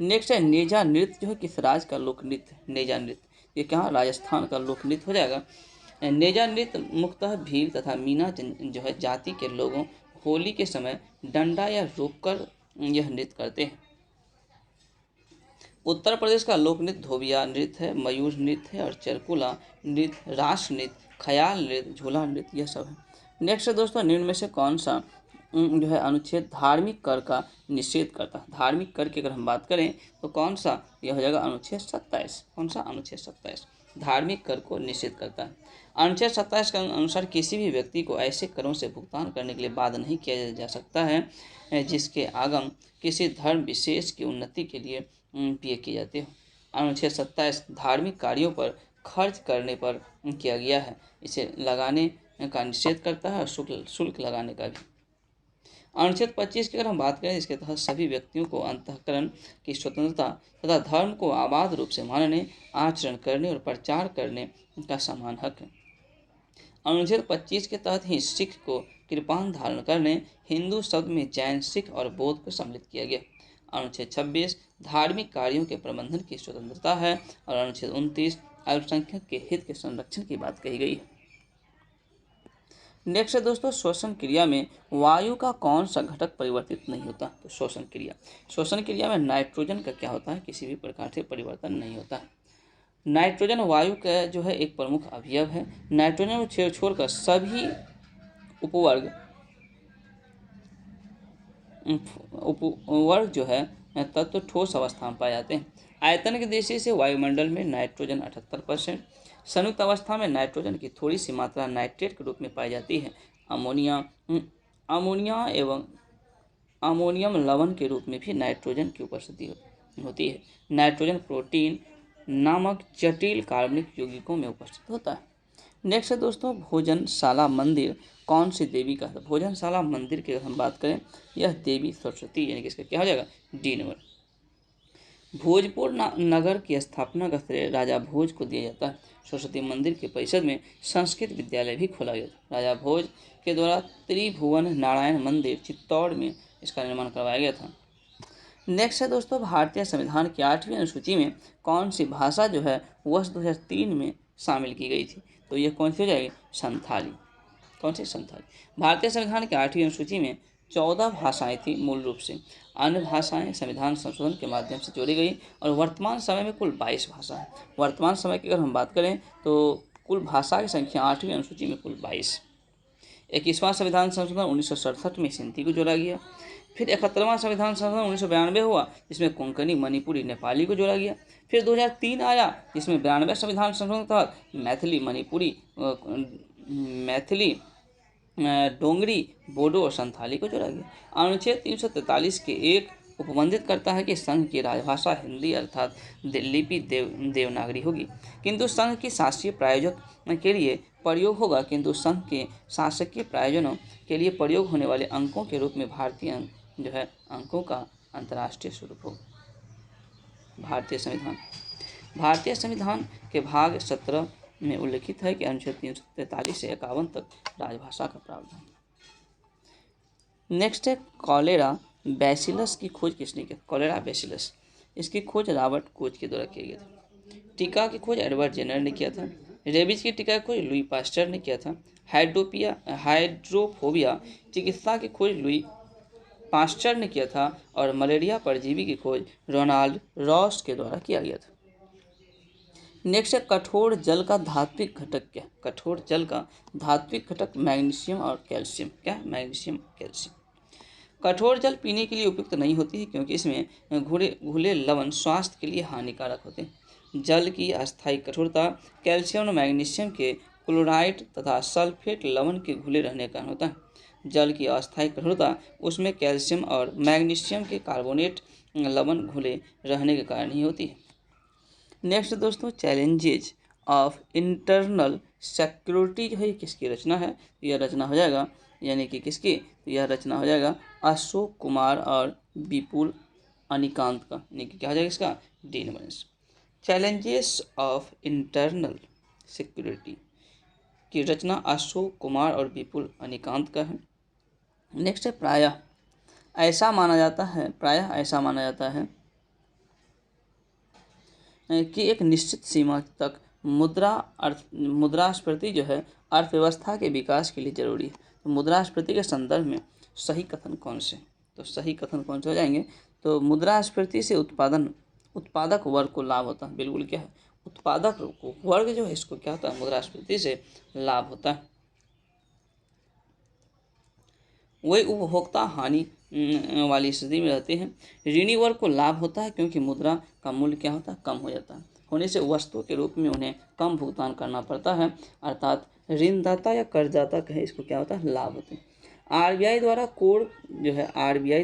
नेक्स्ट है, नेजा नृत्य जो है किस राज्य का लोक नृत्य? नेजा नृत्य ये क्या? राजस्थान का लोक नृत्य हो जाएगा। नेजा नृत्य मुख्यतः भील तथा मीना जो है जाति के लोगों होली के समय डंडा या रोककर यह नृत्य करते हैं। उत्तर प्रदेश का लोक नृत्य धोबिया नृत्य है, मयूर नृत्य है और चरकुला नृत्य, रास नृत्य, ख्याल नृत्य, झूला नृत्य यह सब है। नेक्स्ट है दोस्तों, निम्न में से कौन सा जो है अनुच्छेद धार्मिक कर का निषेध करता है? धार्मिक कर की अगर हम बात करें तो कौन सा? यह हो जाएगा अनुच्छेद 27। कौन सा? अनुच्छेद 27 धार्मिक कर को निषेध करता है। अनुच्छेद 27 के अनुसार किसी भी व्यक्ति को ऐसे करों से भुगतान करने के लिए बाध्य नहीं किया जा सकता है जिसके आगम किसी धर्म विशेष की उन्नति के लिए किए जाते हो। अनुच्छेद 27 धार्मिक कार्यों पर खर्च करने पर किया गया है। इसे लगाने का निषेध करता है और शुल्क लगाने का भी। अनुच्छेद 25 की अगर हम बात करें, इसके तहत सभी व्यक्तियों को अंतःकरण की स्वतंत्रता तथा धर्म को आबाद रूप से मानने, आचरण करने और प्रचार करने का समान हक है। अनुच्छेद 25 के तहत ही सिख को कृपान धारण करने, हिंदू शब्द में जैन, सिख और बौद्ध को सम्मिलित किया गया। अनुच्छेद 26 धार्मिक कार्यों के प्रबंधन की स्वतंत्रता है और अनुच्छेद 29 अल्पसंख्यक के हित के संरक्षण की बात कही गई है। नेक्स्ट है दोस्तों, श्वसन क्रिया में वायु का कौन सा घटक परिवर्तित नहीं होता? तो श्वसन क्रिया में नाइट्रोजन का क्या होता है? किसी भी प्रकार से परिवर्तन नहीं होता है। नाइट्रोजन वायु का जो है एक प्रमुख अवयव है। नाइट्रोजन को छोड़कर सभी उपवर्ग जो है तत्व ठोस अवस्था में पाए जाते हैं। आयतन की दृष्टि से वायुमंडल में नाइट्रोजन 78%, संयुक्त अवस्था में नाइट्रोजन की थोड़ी सी मात्रा नाइट्रेट के रूप में पाई जाती है। अमोनिया एवं अमोनियम लवण के रूप में भी नाइट्रोजन की उपस्थिति होती है। नाइट्रोजन प्रोटीन नामक जटिल कार्बनिक यौगिकों में उपस्थित होता है। नेक्स्ट है दोस्तों, भोजनशाला मंदिर कौन सी देवी का? भोजनशाला मंदिर की अगर हम बात करें, यह देवी सरस्वती यानी कि इसका क्या हो जाएगा? D number. भोजपुर नगर की स्थापना का श्रेय राजा भोज को दिया जाता है। सरस्वती मंदिर के परिसर में संस्कृत विद्यालय भी खोला गया था। राजा भोज के द्वारा त्रिभुवन नारायण मंदिर चित्तौड़ में इसका निर्माण करवाया गया था। नेक्स्ट है दोस्तों, भारतीय संविधान की 8वीं अनुसूची में कौन सी भाषा जो है वर्ष 2003 में शामिल की गई थी? तो यह कौन सी हो जाएगी? संथाली। कौन सी? संथाली। भारतीय संविधान की 8वीं अनुसूची में 14 भाषाएं थी मूल रूप से। अन्य भाषाएं संविधान संशोधन के माध्यम से जोड़ी गई और वर्तमान समय में कुल 22 भाषा है। वर्तमान समय की अगर हम बात करें तो कुल भाषा की संख्या 8वीं अनुसूची में कुल 22। 21वां संविधान संशोधन 1967 में सिंधी को जोड़ा गया। फिर 71वां संविधान संशोधन 1992 हुआ, जिसमें कोंकणी, मणिपुरी, नेपाली को जोड़ा गया। फिर 2003 आया, जिसमें 92वें संविधान संशोधन के तहत मैथिली डोंगरी, बोडो और संथाली को जोड़ा गया। अनुच्छेद 343 के एक उपबंधित करता है कि संघ की राजभाषा हिंदी अर्थात लिपि देवनागरी होगी, किंतु संघ की शासकीय प्रायोजक के लिए प्रयोग होगा किंतु संघ के शासकीय प्रायोजनों के लिए प्रयोग होने वाले अंकों के रूप में भारतीय अंक जो है अंकों का अंतर्राष्ट्रीय स्वरूप होगा। भारतीय संविधान के भाग 17 में उल्लिखित है कि अनुच्छेद 343 से 51 तक राजभाषा का प्रावधान। नेक्स्ट है कॉलेरा बैसिलस की खोज किसने की? कॉलेरा बैसिलस, इसकी खोज रॉबर्ट कोच के द्वारा किया गया था। टीका की खोज एडवर्ड जेनर ने किया था। रेबीज की टीका की खोज लुई पास्टर ने किया था। हाइड्रोफोबिया चिकित्सा की खोज लुई पास्टर ने किया था और मलेरिया परजीवी की खोज रोनाल्ड रॉस के द्वारा किया गया था। नेक्स्ट है कठोर जल का धात्विक घटक क्या? कठोर जल का धात्विक घटक मैग्नीशियम और कैल्शियम। क्या? Magnesium calcium. कठोर जल पीने के लिए उपयुक्त नहीं होती है क्योंकि इसमें घुले लवण स्वास्थ्य के लिए हानिकारक होते हैं। जल की अस्थायी कठोरता कैल्शियम और मैग्नीशियम के क्लोराइड तथा सल्फेट लवण के घुले रहने का कारण होता है। जल की अस्थायी कठोरता उसमें कैल्शियम और मैग्नीशियम के कार्बोनेट लवण घुले रहने के कारण ही होती है। नेक्स्ट दोस्तों, चैलेंजेज ऑफ इंटरनल सिक्योरिटी जो है किसकी रचना है? यह रचना हो जाएगा यानी कि किसकी? यह रचना हो जाएगा अशोक कुमार और विपुल अनिकांत का, यानी कि क्या हो जाएगा इसका? D number. Challenges of internal security की रचना अशोक कुमार और विपुल अनिकांत का है। नेक्स्ट है प्रायः ऐसा माना जाता है कि एक निश्चित सीमा तक मुद्रास्फीति जो है अर्थव्यवस्था के विकास के लिए जरूरी है। तो मुद्रास्फीति के संदर्भ में सही कथन कौन से? तो सही कथन कौन से हो जाएंगे? तो मुद्रास्फीति से उत्पादक वर्ग को लाभ होता है। बिल्कुल क्या है? उत्पादक वर्ग जो है इसको क्या होता है? मुद्रास्फीति से लाभ होता है। वही उपभोक्ता हानि वाली स्थिति में रहते हैं। ऋणी वर्ग को लाभ होता है क्योंकि मुद्रा का मूल्य क्या होता है? कम हो जाता है। होने से वस्तुओं के रूप में उन्हें कम भुगतान करना पड़ता है, अर्थात ऋणदाता या कर्जदाता कहे इसको क्या होता है? लाभ होते हैं। आरबीआई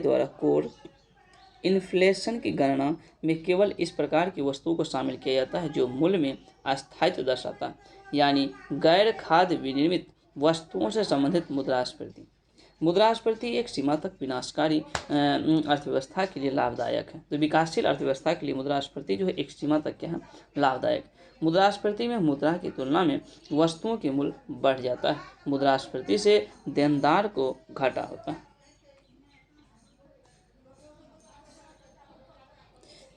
द्वारा कोर इन्फ्लेशन की गणना में केवल इस प्रकार की वस्तुओं को शामिल किया जाता है जो मूल्य में अस्थायित्व दर्शाता है, यानी गैर खाद्य विनिर्मित वस्तुओं से संबंधित मुद्रास्फीति। मुद्रास्फीति एक सीमा तक विनाशकारी अर्थव्यवस्था के लिए लाभदायक है। तो विकासशील अर्थव्यवस्था के लिए मुद्रास्फीति जो है एक सीमा तक क्या है? लाभदायक। मुद्रास्फीति में मुद्रा की तुलना में वस्तुओं के मूल्य बढ़ जाता है। मुद्रास्फीति से देनदार को घाटा होता है।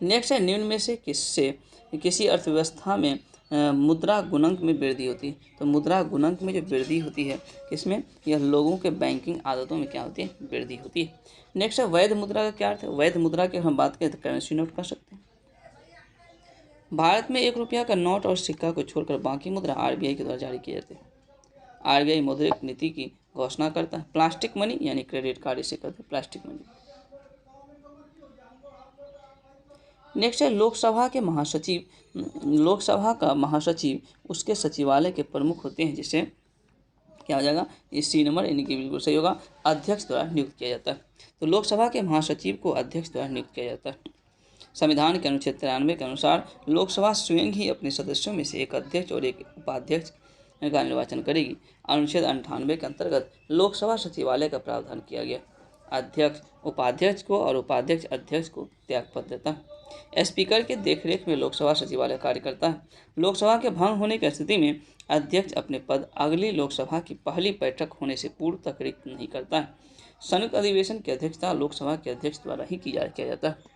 नेक्स्ट है निम्न में से किसी अर्थव्यवस्था में मुद्रा गुणक में वृद्धि होती है? तो मुद्रा गुणक में जो वृद्धि होती है किसमें? यह लोगों के बैंकिंग आदतों में क्या होती है? वृद्धि होती है। नेक्स्ट है वैध मुद्रा का क्या अर्थ है? वैध मुद्रा की हम बात करें तो करेंसी नोट कर सकते हैं। भारत में 1 रुपया का नोट और सिक्का को छोड़कर बाकी मुद्रा आरबीआई के द्वारा जारी किए जाते हैं। आरबीआई मौद्रिक नीति की घोषणा करता है। प्लास्टिक मनी यानी क्रेडिट कार्ड इसे कहते हैं प्लास्टिक मनी। नेक्स्ट है लोकसभा का महासचिव उसके सचिवालय के प्रमुख होते हैं, जिसे क्या हो जाएगा? ये सी नंबर यानी कि बिल्कुल सही होगा, अध्यक्ष द्वारा नियुक्त किया जाता है। तो लोकसभा के महासचिव को अध्यक्ष द्वारा नियुक्त किया जाता है। संविधान के अनुच्छेद 93 के अनुसार लोकसभा स्वयं ही अपने सदस्यों में से एक अध्यक्ष और एक उपाध्यक्ष का निर्वाचन करेगी। अनुच्छेद 98 के अंतर्गत लोकसभा सचिवालय का प्रावधान किया गया। अध्यक्ष उपाध्यक्ष को और उपाध्यक्ष अध्यक्ष को त्यागपत्र देता है। स्पीकर के देखरेख में लोकसभा सचिवालय कार्य करता है। लोकसभा के भंग होने की स्थिति में अध्यक्ष अपने पद अगली लोकसभा की पहली बैठक होने से पूर्व तक रिक्त नहीं करता है। संयुक्त अधिवेशन की अध्यक्षता लोकसभा के अध्यक्ष द्वारा ही किया जाता है।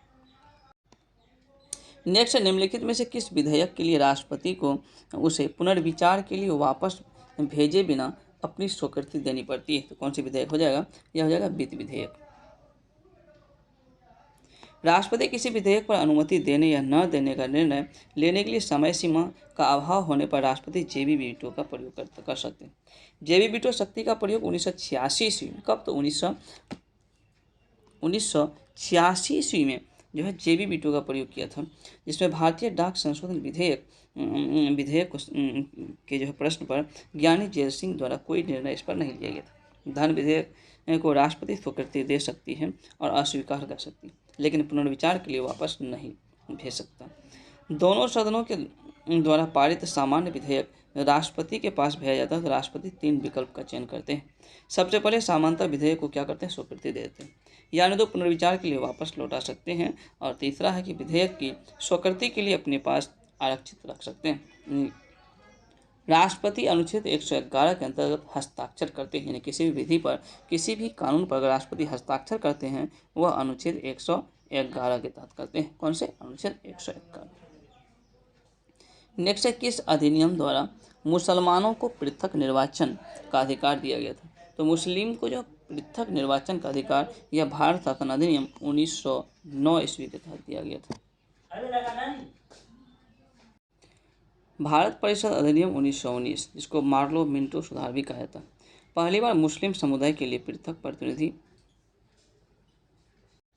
नेक्स्ट, निम्नलिखित में से किस विधेयक के लिए राष्ट्रपति को उसे पुनर्विचार के लिए वापस भेजे बिना अपनी स्वीकृति देनी पड़ती है? तो कौन सी विधेयक हो जाएगा? यह हो जाएगा वित्त विधेयक। राष्ट्रपति किसी विधेयक पर अनुमति देने या न देने का निर्णय लेने के लिए समय सीमा का अभाव होने पर राष्ट्रपति जेबी वीटो का प्रयोग कर सकते हैं। जेबी वीटो शक्ति का प्रयोग 1986 ईस्वी में, कब? तो 1986 ईस्वी में जो है जेबी वीटो का प्रयोग किया था, जिसमें भारतीय डाक संशोधन विधेयक के जो है प्रश्न पर ज्ञानी जेल सिंह द्वारा कोई निर्णय इस पर नहीं लिया गया था। धन विधेयक को राष्ट्रपति स्वीकृति दे सकती है और अस्वीकार कर सकती है, लेकिन पुनर्विचार के लिए वापस नहीं भेज सकता। दोनों सदनों के द्वारा पारित सामान्य विधेयक राष्ट्रपति के पास भेजा जाता है तो राष्ट्रपति 3 विकल्प का चयन करते हैं। सबसे पहले सामान्यतः विधेयक को क्या करते हैं, स्वीकृति दे देते हैं, यानी तो पुनर्विचार के लिए वापस लौटा सकते हैं। और तीसरा है कि विधेयक की स्वीकृति के लिए अपने पास आरक्षित रख सकते हैं। राष्ट्रपति अनुच्छेद 111 के अंतर्गत हस्ताक्षर करते हैं, यानी किसी भी विधि पर, किसी भी कानून पर अगर राष्ट्रपति हस्ताक्षर करते हैं वह अनुच्छेद 111 के तहत करते हैं। कौन से? अनुच्छेद 111। नेक्स्ट है, किस अधिनियम द्वारा मुसलमानों को पृथक निर्वाचन का अधिकार दिया गया था? तो मुस्लिम को जो पृथक निर्वाचन का अधिकार यह भारत शासन अधिनियम 1909 ईस्वी के तहत दिया गया था। भारत परिषद अधिनियम 1919, जिसको मार्लो मिंटो सुधार भी कहा जाता है, पहली बार मुस्लिम समुदाय के लिए पृथक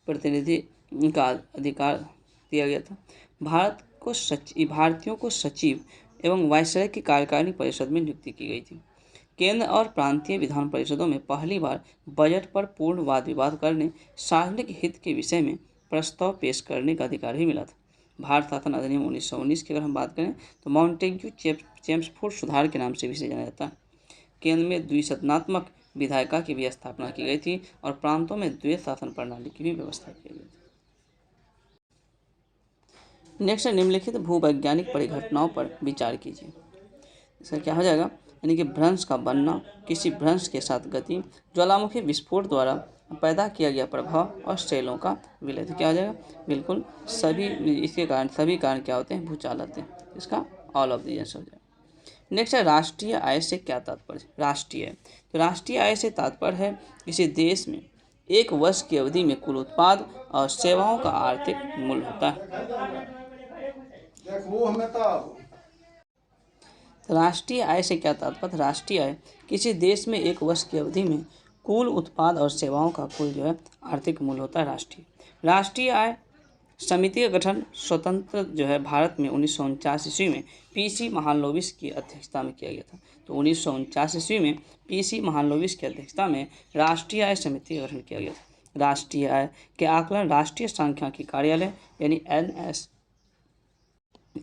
प्रतिनिधि का अधिकार दिया गया था। भारतीयों को सचिव एवं वायसराय की कार्यकारिणी परिषद में नियुक्ति की गई थी। केंद्र और प्रांतीय विधान परिषदों में पहली बार बजट पर पूर्ण वाद विवाद करने, सार्वजनिक हित के विषय में प्रस्ताव पेश करने का अधिकार भी मिला था। भारत शासन अधिनियम 1919 की अगर हम बात करें तो माउंटेग्यू चेम्सफोर्ड सुधार के नाम से भी जाना जाता है। केंद्र में द्विसदनात्मक विधायिका की भी स्थापना की गई थी और प्रांतों में द्वैत शासन प्रणाली की भी व्यवस्था की गई थी। नेक्स्ट है, निम्नलिखित भूवैज्ञानिक परिघटनाओं पर विचार कीजिए। इसका क्या हो जाएगा, यानी कि भ्रंश का बनना, किसी भ्रंश के साथ गति, ज्वालामुखी विस्फोट द्वारा पैदा किया गया प्रभाव और शैलों का विलय। क्या हो जाएगा, बिल्कुल सभी, इसके कारण सभी कारण क्या होते हैं, भूचाल आते हैं। इसका ऑल ऑफ द आंसर हो जाएगा। नेक्स्ट है, राष्ट्रीय आय से क्या तात्पर्य? राष्ट्रीय आय, तो राष्ट्रीय आय से तात्पर्य है किसी देश में एक वर्ष की अवधि में कुल उत्पाद और सेवाओं का आर्थिक मूल्य होता है। राष्ट्रीय आय से क्या तात्पर्य? राष्ट्रीय आय किसी देश में एक वर्ष की अवधि में कुल उत्पाद और सेवाओं का कुल जो है आर्थिक मूल्य होता है राष्ट्रीय आय समिति का गठन स्वतंत्र जो है भारत में 1949 ईस्वी में पीसी महालनोबिस की अध्यक्षता में किया गया था। तो 1949 ईस्वी में पीसी महालनोबिस की अध्यक्षता में राष्ट्रीय आय समिति का गठन किया गया था। राष्ट्रीय आय के आकलन राष्ट्रीय सांख्यिकी कार्यालय यानी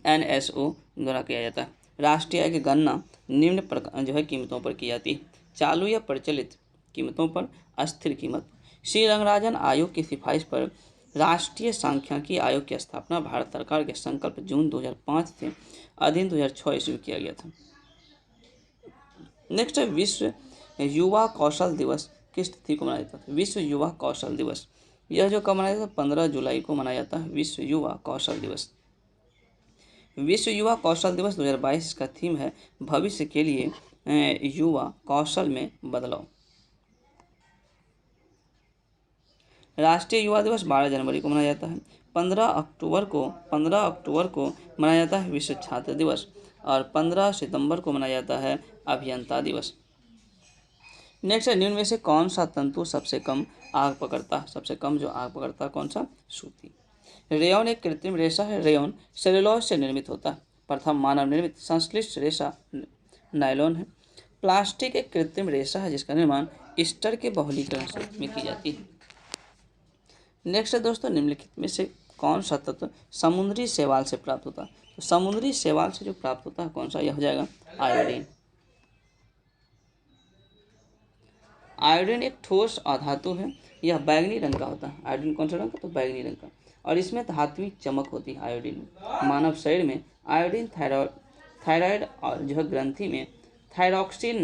NSO द्वारा किया जाता है। राष्ट्रीय आय की गणना निम्न प्रकार जो है कीमतों पर की जाती है, चालू या प्रचलित कीमतों पर, अस्थिर कीमत। श्री रंगराजन आयोग की सिफारिश पर राष्ट्रीय सांख्यिकी आयोग की स्थापना भारत सरकार के संकल्प जून 2005 से अधीन 2006 ईस्वी में किया गया था। नेक्स्ट है, विश्व युवा कौशल दिवस किस तिथि को मनाया जाता है? विश्व युवा कौशल दिवस यह जो कब मनाया जाता है, 15 जुलाई को मनाया जाता है विश्व युवा कौशल दिवस। विश्व युवा कौशल दिवस 2022 का थीम है भविष्य के लिए युवा कौशल में बदलाव। राष्ट्रीय युवा दिवस 12 जनवरी को मनाया जाता है। 15 अक्टूबर को मनाया जाता है विश्व छात्र दिवस और 15 सितंबर को मनाया जाता है अभियंता दिवस। नेक्स्ट है, निम्न में से कौन सा तंतु सबसे कम आग पकड़ता? सबसे कम जो आग पकड़ता है कौन सा? सूती। रेयॉन एक कृत्रिम रेशा है। रेयॉन सेलुलोज से निर्मित होता है। प्रथम मानव निर्मित संश्लिष्ट रेशा नायलॉन है। प्लास्टिक एक कृत्रिम रेशा है जिसका निर्माण ईस्टर के बहुलीकरण से में की जाती है। नेक्स्ट है दोस्तों, निम्नलिखित में से कौन सा तत्व समुद्री शैवाल से प्राप्त होता है? तो समुद्री शैवाल से जो प्राप्त होता है कौन सा? यह हो जाएगा आयोडीन। आयोडीन एक ठोस अधातु है, यह बैंगनी रंग का होता है। आयोडीन कौन सा रंग का? तो बैंगनी रंग का, और इसमें धात्विक चमक होती है आयोडीन में। मानव शरीर में आयोडीन थायराइड और जो है ग्रंथि में थायरॉक्सिन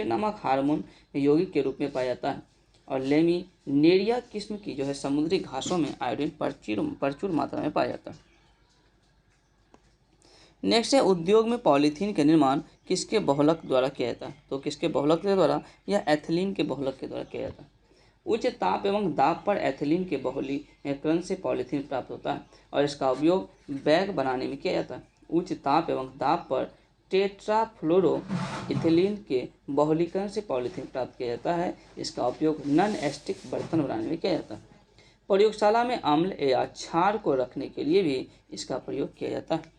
नामक हार्मोन यौगिक के रूप में पाया जाता है। और लेमिनेरिया किस्म की जो है समुद्री घासों में आयोडीन प्रचुर मात्रा में पाया जाता है। नेक्स्ट है, उद्योग में पॉलीथीन के निर्माण किसके बहुलक द्वारा किया जाता है? तो किसके बहुलक के द्वारा? या एथिलीन के बहुलक के द्वारा किया जाता है। उच्च ताप एवं दाब पर एथिलीन के बहुलीकरण से पॉलीथीन प्राप्त होता है और इसका उपयोग बैग बनाने में किया जाता है। उच्च ताप एवं दाब पर टेट्राफ्लोरो इथिलीन के बहुलीकरण से पॉलीथीन प्राप्त किया जाता है। इसका उपयोग नॉन एस्टिक बर्तन बनाने में किया जाता है। प्रयोगशाला में अम्ल या क्षार को रखने के लिए भी इसका प्रयोग किया जाता है।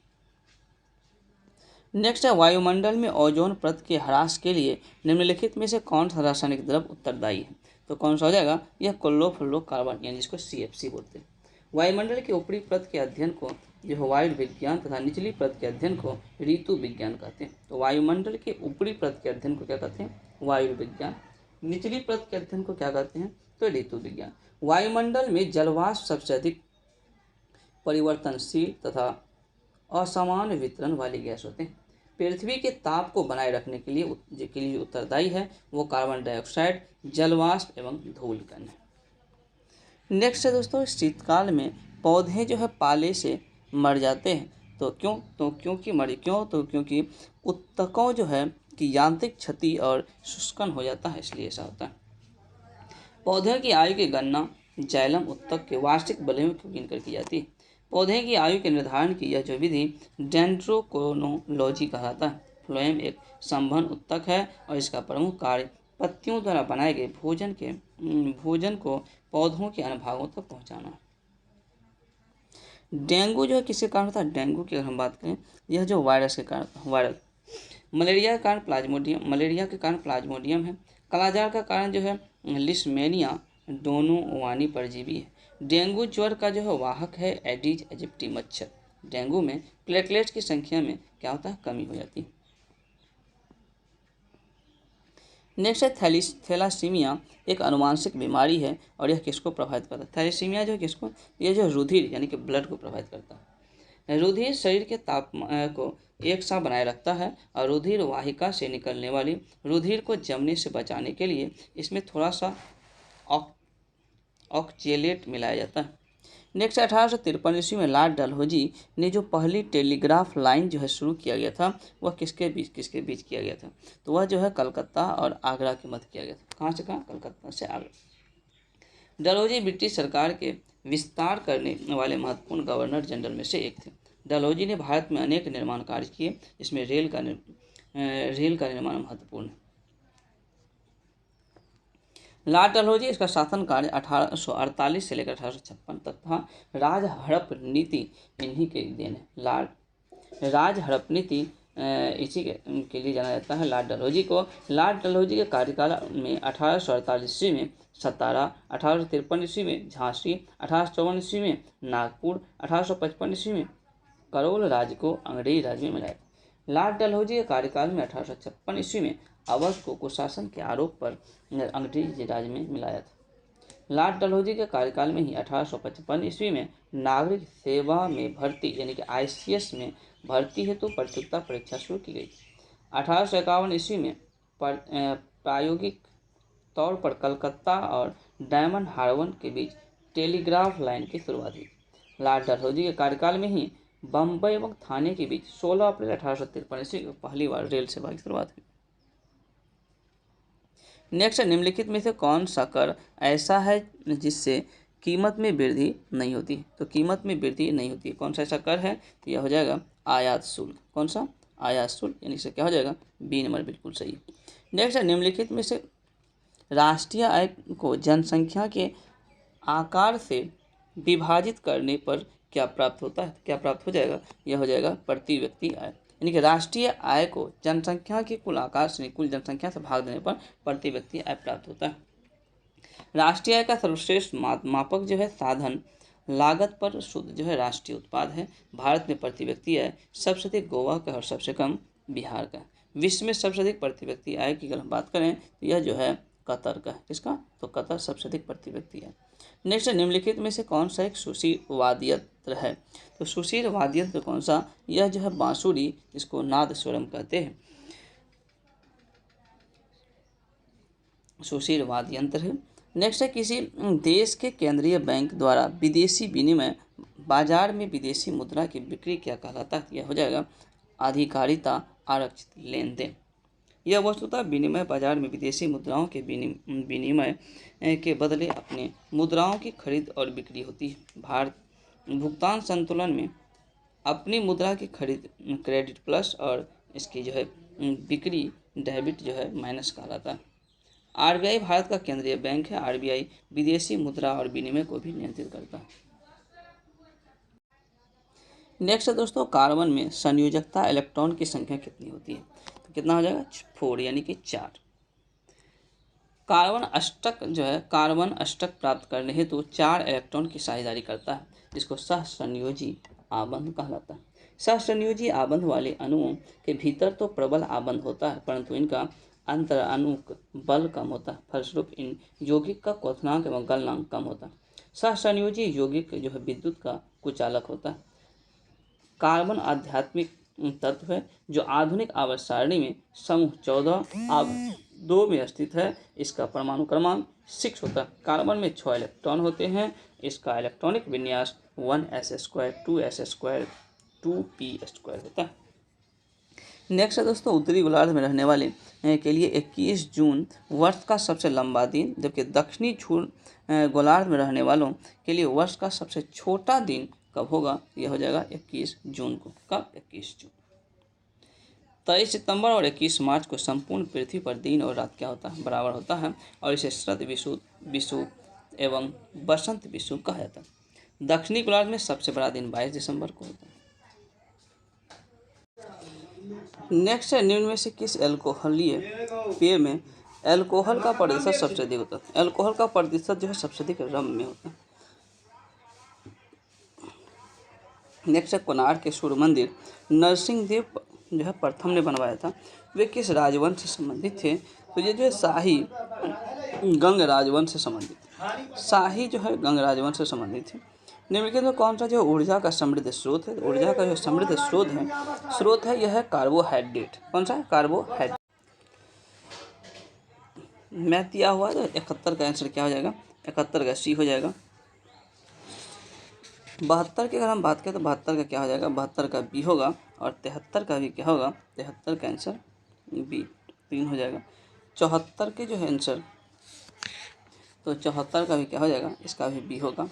नेक्स्ट है वायुमंडल में ओजोन परत के ह्रास के लिए निम्नलिखित में से कौन सा रासायनिक द्रव उत्तरदायी है? तो कौन सा हो जाएगा? यह क्लोरोफ्लोरोकार्बन यानी जिसको CFC बोलते हैं। वायुमंडल की ऊपरी परत के अध्ययन को जो है वायु विज्ञान तथा निचली परत के अध्ययन को ऋतु विज्ञान कहते हैं। तो वायुमंडल के ऊपरी परत के अध्ययन को क्या कहते हैं? वायु विज्ञान। निचली परत के अध्ययन को क्या कहते हैं? तो ऋतु विज्ञान। वायुमंडल में जलवाष्प सबसे अधिक परिवर्तनशील तथा असमान वितरण वाली गैस होते हैं। पृथ्वी के ताप को बनाए रखने के लिए उत्तरदायी है वो कार्बन डाइऑक्साइड, जलवाष्प एवं धूल कण है। नेक्स्ट है दोस्तों, शीतकाल में पौधे जो है पाले से मर जाते हैं। तो क्योंकि उत्तकों जो है कि यांत्रिक क्षति और शुष्कन हो जाता है, इसलिए ऐसा होता है। पौधे की आयु की गणना जाइलम उत्तक के वार्षिक बलयों को गिनकर की जाती है। पौधे की आयु के निर्धारण की यह जो विधि डेंड्रोक्रोनोलॉजी कहलाता है। फ्लोएम एक संवहन उत्तक है और इसका प्रमुख कार्य पत्तियों द्वारा बनाए गए भोजन को पौधों के अन्य भागों तक पहुंचाना। डेंगू जो है किसके कारण होता है? डेंगू की अगर हम बात करें, यह जो वायरस के कारण वायरल। मलेरिया के कारण प्लाज्मोडियम है। कालाजार का कारण जो है लिस्मेनिया डोनोवानी परजीवी है। डेंगू ज्वर का जो है वाहक है एडिज एजिप्टी मच्छर। डेंगू में प्लेटलेट्स की संख्या में क्या होता है? कमी हो जाती है। नेक्स्ट है थैलासीमिया एक अनुवांशिक बीमारी है और यह किसको प्रभावित करता है? थैलेसीमिया जो किसको, ये जो रुधिर यानी कि ब्लड को प्रभावित करता है। रुधिर शरीर के तापमान को एक साथ बनाए रखता है और रुधिर वाहिका से निकलने वाली रुधिर को जमने से बचाने के लिए इसमें थोड़ा सा ऑक्जेलेट मिलाया जाता है। नेक्स्ट 1853 ईस्वी में लॉर्ड डलहौजी ने जो पहली टेलीग्राफ लाइन जो है शुरू किया गया था वह किसके बीच किया गया था? तो वह जो है कलकत्ता और आगरा के मध्य किया गया था। कहाँ से कहाँ? कलकत्ता से आगरा। डलहौजी ब्रिटिश सरकार के विस्तार करने वाले महत्वपूर्ण गवर्नर जनरल में से एक थे। डलहौजी ने भारत में अनेक निर्माण कार्य किए, इसमें रेल का निर्माण महत्वपूर्ण है। लॉर्ड डलहौजी इसका शासन कार्य 1848 से लेकर 1856 तक था। राज हड़प नीति इन्हीं के देन है। राज हड़प नीति इसी के लिए जाना जाता है लॉर्ड डलहौजी को। लॉर्ड डलहौजी के कार्यकाल में 1848 ईस्वी में सतारा, 1853 ईस्वी में झांसी, 1854 ईस्वी में नागपुर, 1855 ईस्वी में करोल राज्य को अंग्रेजी राज्य में मिलाया। लॉर्ड डलहौजी के कार्यकाल में 1856 ईस्वी में अवध को कुशासन के आरोप पर अंग्रेजी राज्य में मिलाया था। लॉर्ड डलहौजी के कार्यकाल में ही 1855 ईस्वी में नागरिक सेवा में भर्ती यानी कि ICS में भर्ती हेतु पात्रता परीक्षा शुरू की गई। 1851 ईस्वी में प्रायोगिक तौर पर कलकत्ता और डायमंड हार्बर के बीच टेलीग्राफ लाइन की शुरुआत हुई। लॉर्ड डलहौजी के कार्यकाल में ही बम्बई एवं थाने के बीच 16 अप्रैल 1853 ईस्वी को पहली बार रेल सेवा की शुरुआत हुई। नेक्स्ट, निम्नलिखित में से कौन सा कर ऐसा है जिससे कीमत में वृद्धि नहीं होती? तो कीमत में वृद्धि नहीं होती, कौन सा ऐसा कर है? तो यह हो जाएगा आयात शुल्क। कौन सा? आयात शुल्क, यानी से क्या हो जाएगा? बी नंबर बिल्कुल सही। नेक्स्ट है, निम्नलिखित में से राष्ट्रीय आय को जनसंख्या के आकार से विभाजित करने पर क्या प्राप्त होता है? क्या प्राप्त हो जाएगा? यह हो जाएगा प्रति व्यक्ति आय, यानी कि राष्ट्रीय आय को जनसंख्या के कुल आकार से कुल जनसंख्या से भाग देने पर प्रति व्यक्ति आय प्राप्त होता है। राष्ट्रीय आय का सर्वश्रेष्ठ मापक जो है साधन लागत पर शुद्ध जो है राष्ट्रीय उत्पाद है। भारत में प्रति व्यक्ति आय सबसे अधिक गोवा का और सबसे कम बिहार का। विश्व में सबसे अधिक प्रति व्यक्ति आय की अगर हम बात करें तो यह जो है कतर का है। किसका? तो कतर सबसे अधिक प्रति व्यक्ति है। नेक्स्ट, निम्नलिखित में से कौन सा एक सुशील वाद्य यंत्र है? तो सुशील वाद्य यंत्र कौन सा? यह जो है बांसुरी, इसको नाद स्वरम कहते हैं, सुशील वाद्य यंत्र है। नेक्स्ट है, किसी देश के केंद्रीय बैंक द्वारा विदेशी विनिमय बाजार में विदेशी मुद्रा की बिक्री क्या कहलाता है? यह हो जाएगा अधिकारिता आरक्षित लेन देन। यह वस्तुतः विनिमय बाजार में विदेशी मुद्राओं के विनिमय के बदले अपने मुद्राओं की खरीद और बिक्री होती है। भारत भुगतान संतुलन में अपनी मुद्रा की खरीद क्रेडिट प्लस और इसकी जो है बिक्री डेबिट जो है माइनस कहलाता है। RBI भारत का केंद्रीय बैंक है। RBI विदेशी मुद्रा और विनिमय को भी नियंत्रित करता है। नेक्स्ट है दोस्तों, कार्बन में संयोजकता इलेक्ट्रॉन की संख्या कितनी होती है? तो कितना हो जाएगा? 4 यानी कि 4। कार्बन अष्टक प्राप्त करने हेतु 4 इलेक्ट्रॉन की साझेदारी करता है, जिसको सहसंयोजी आबंध कहलाता है। सहसंयोजी आबंध वाले अणुओं के भीतर तो प्रबल आबंध होता है, परंतु इनका अंतर अणुक बल कम होता है, फलस्वरूप इन यौगिक का क्वथनांक एवं गलनांक कम होता है। सहसंयोजी यौगिक जो है विद्युत का कुचालक होता है। कार्बन आध्यात्मिक तत्व है जो आधुनिक आवर्त सारणी में समूह 14 अब 2 में स्थित है। इसका परमाणु क्रमांक 6 होता है। कार्बन में 6 इलेक्ट्रॉन होते हैं। इसका इलेक्ट्रॉनिक विन्यास 1s2 2s2 2p2 होता है। नेक्स्ट है दोस्तों, उत्तरी गोलार्ध में रहने वाले के लिए 21 जून वर्ष का सबसे लंबा दिन, जबकि दक्षिणी गोलार्ध में रहने वालों के लिए वर्ष का सबसे छोटा दिन कब होगा? यह हो जाएगा 21 जून को। कब? 21 जून। 23 सितंबर और 21 मार्च को संपूर्ण पृथ्वी पर दिन और रात क्या होता है? बराबर होता है, और इसे शरद विषुव एवं बसंत विषुव कहा जाता है। दक्षिणी गोलार्ध में सबसे बड़ा दिन 22 दिसंबर को होता है। नेक्स्ट है, निम्न में से किस एल्कोहलीय पेय में एल्कोहल का प्रतिशत सबसे अधिक होता है? एल्कोहल का प्रतिशत जो है सबसे अधिक रम में होता है। नेक्स्ट है, कोणार्क के सूर्य मंदिर नरसिंह देव जो है प्रथम ने बनवाया था। वे किस राजवंश से संबंधित थे? तो ये जो है शाही गंग राजवंश से संबंधित, शाही जो है गंग राजवंश से संबंधित है। निम्नलिखित में कौन सा जो ऊर्जा का समृद्ध स्रोत है? ऊर्जा का जो समृद्ध स्रोत है यह है कार्बोहाइड्रेट। कौन सा? कार्बोहाइड्रेट। मैथ दिया हुआ तो 71 का आंसर क्या हो जाएगा? 71 का सी हो जाएगा। 72 की अगर हम बात करें तो 72 का क्या हो जाएगा? 72 का बी होगा, और 73 का भी क्या होगा? 73 का आंसर बी 3 हो जाएगा। 74 के जो है आंसर, तो 74 का भी क्या हो जाएगा? इसका भी बी होगा।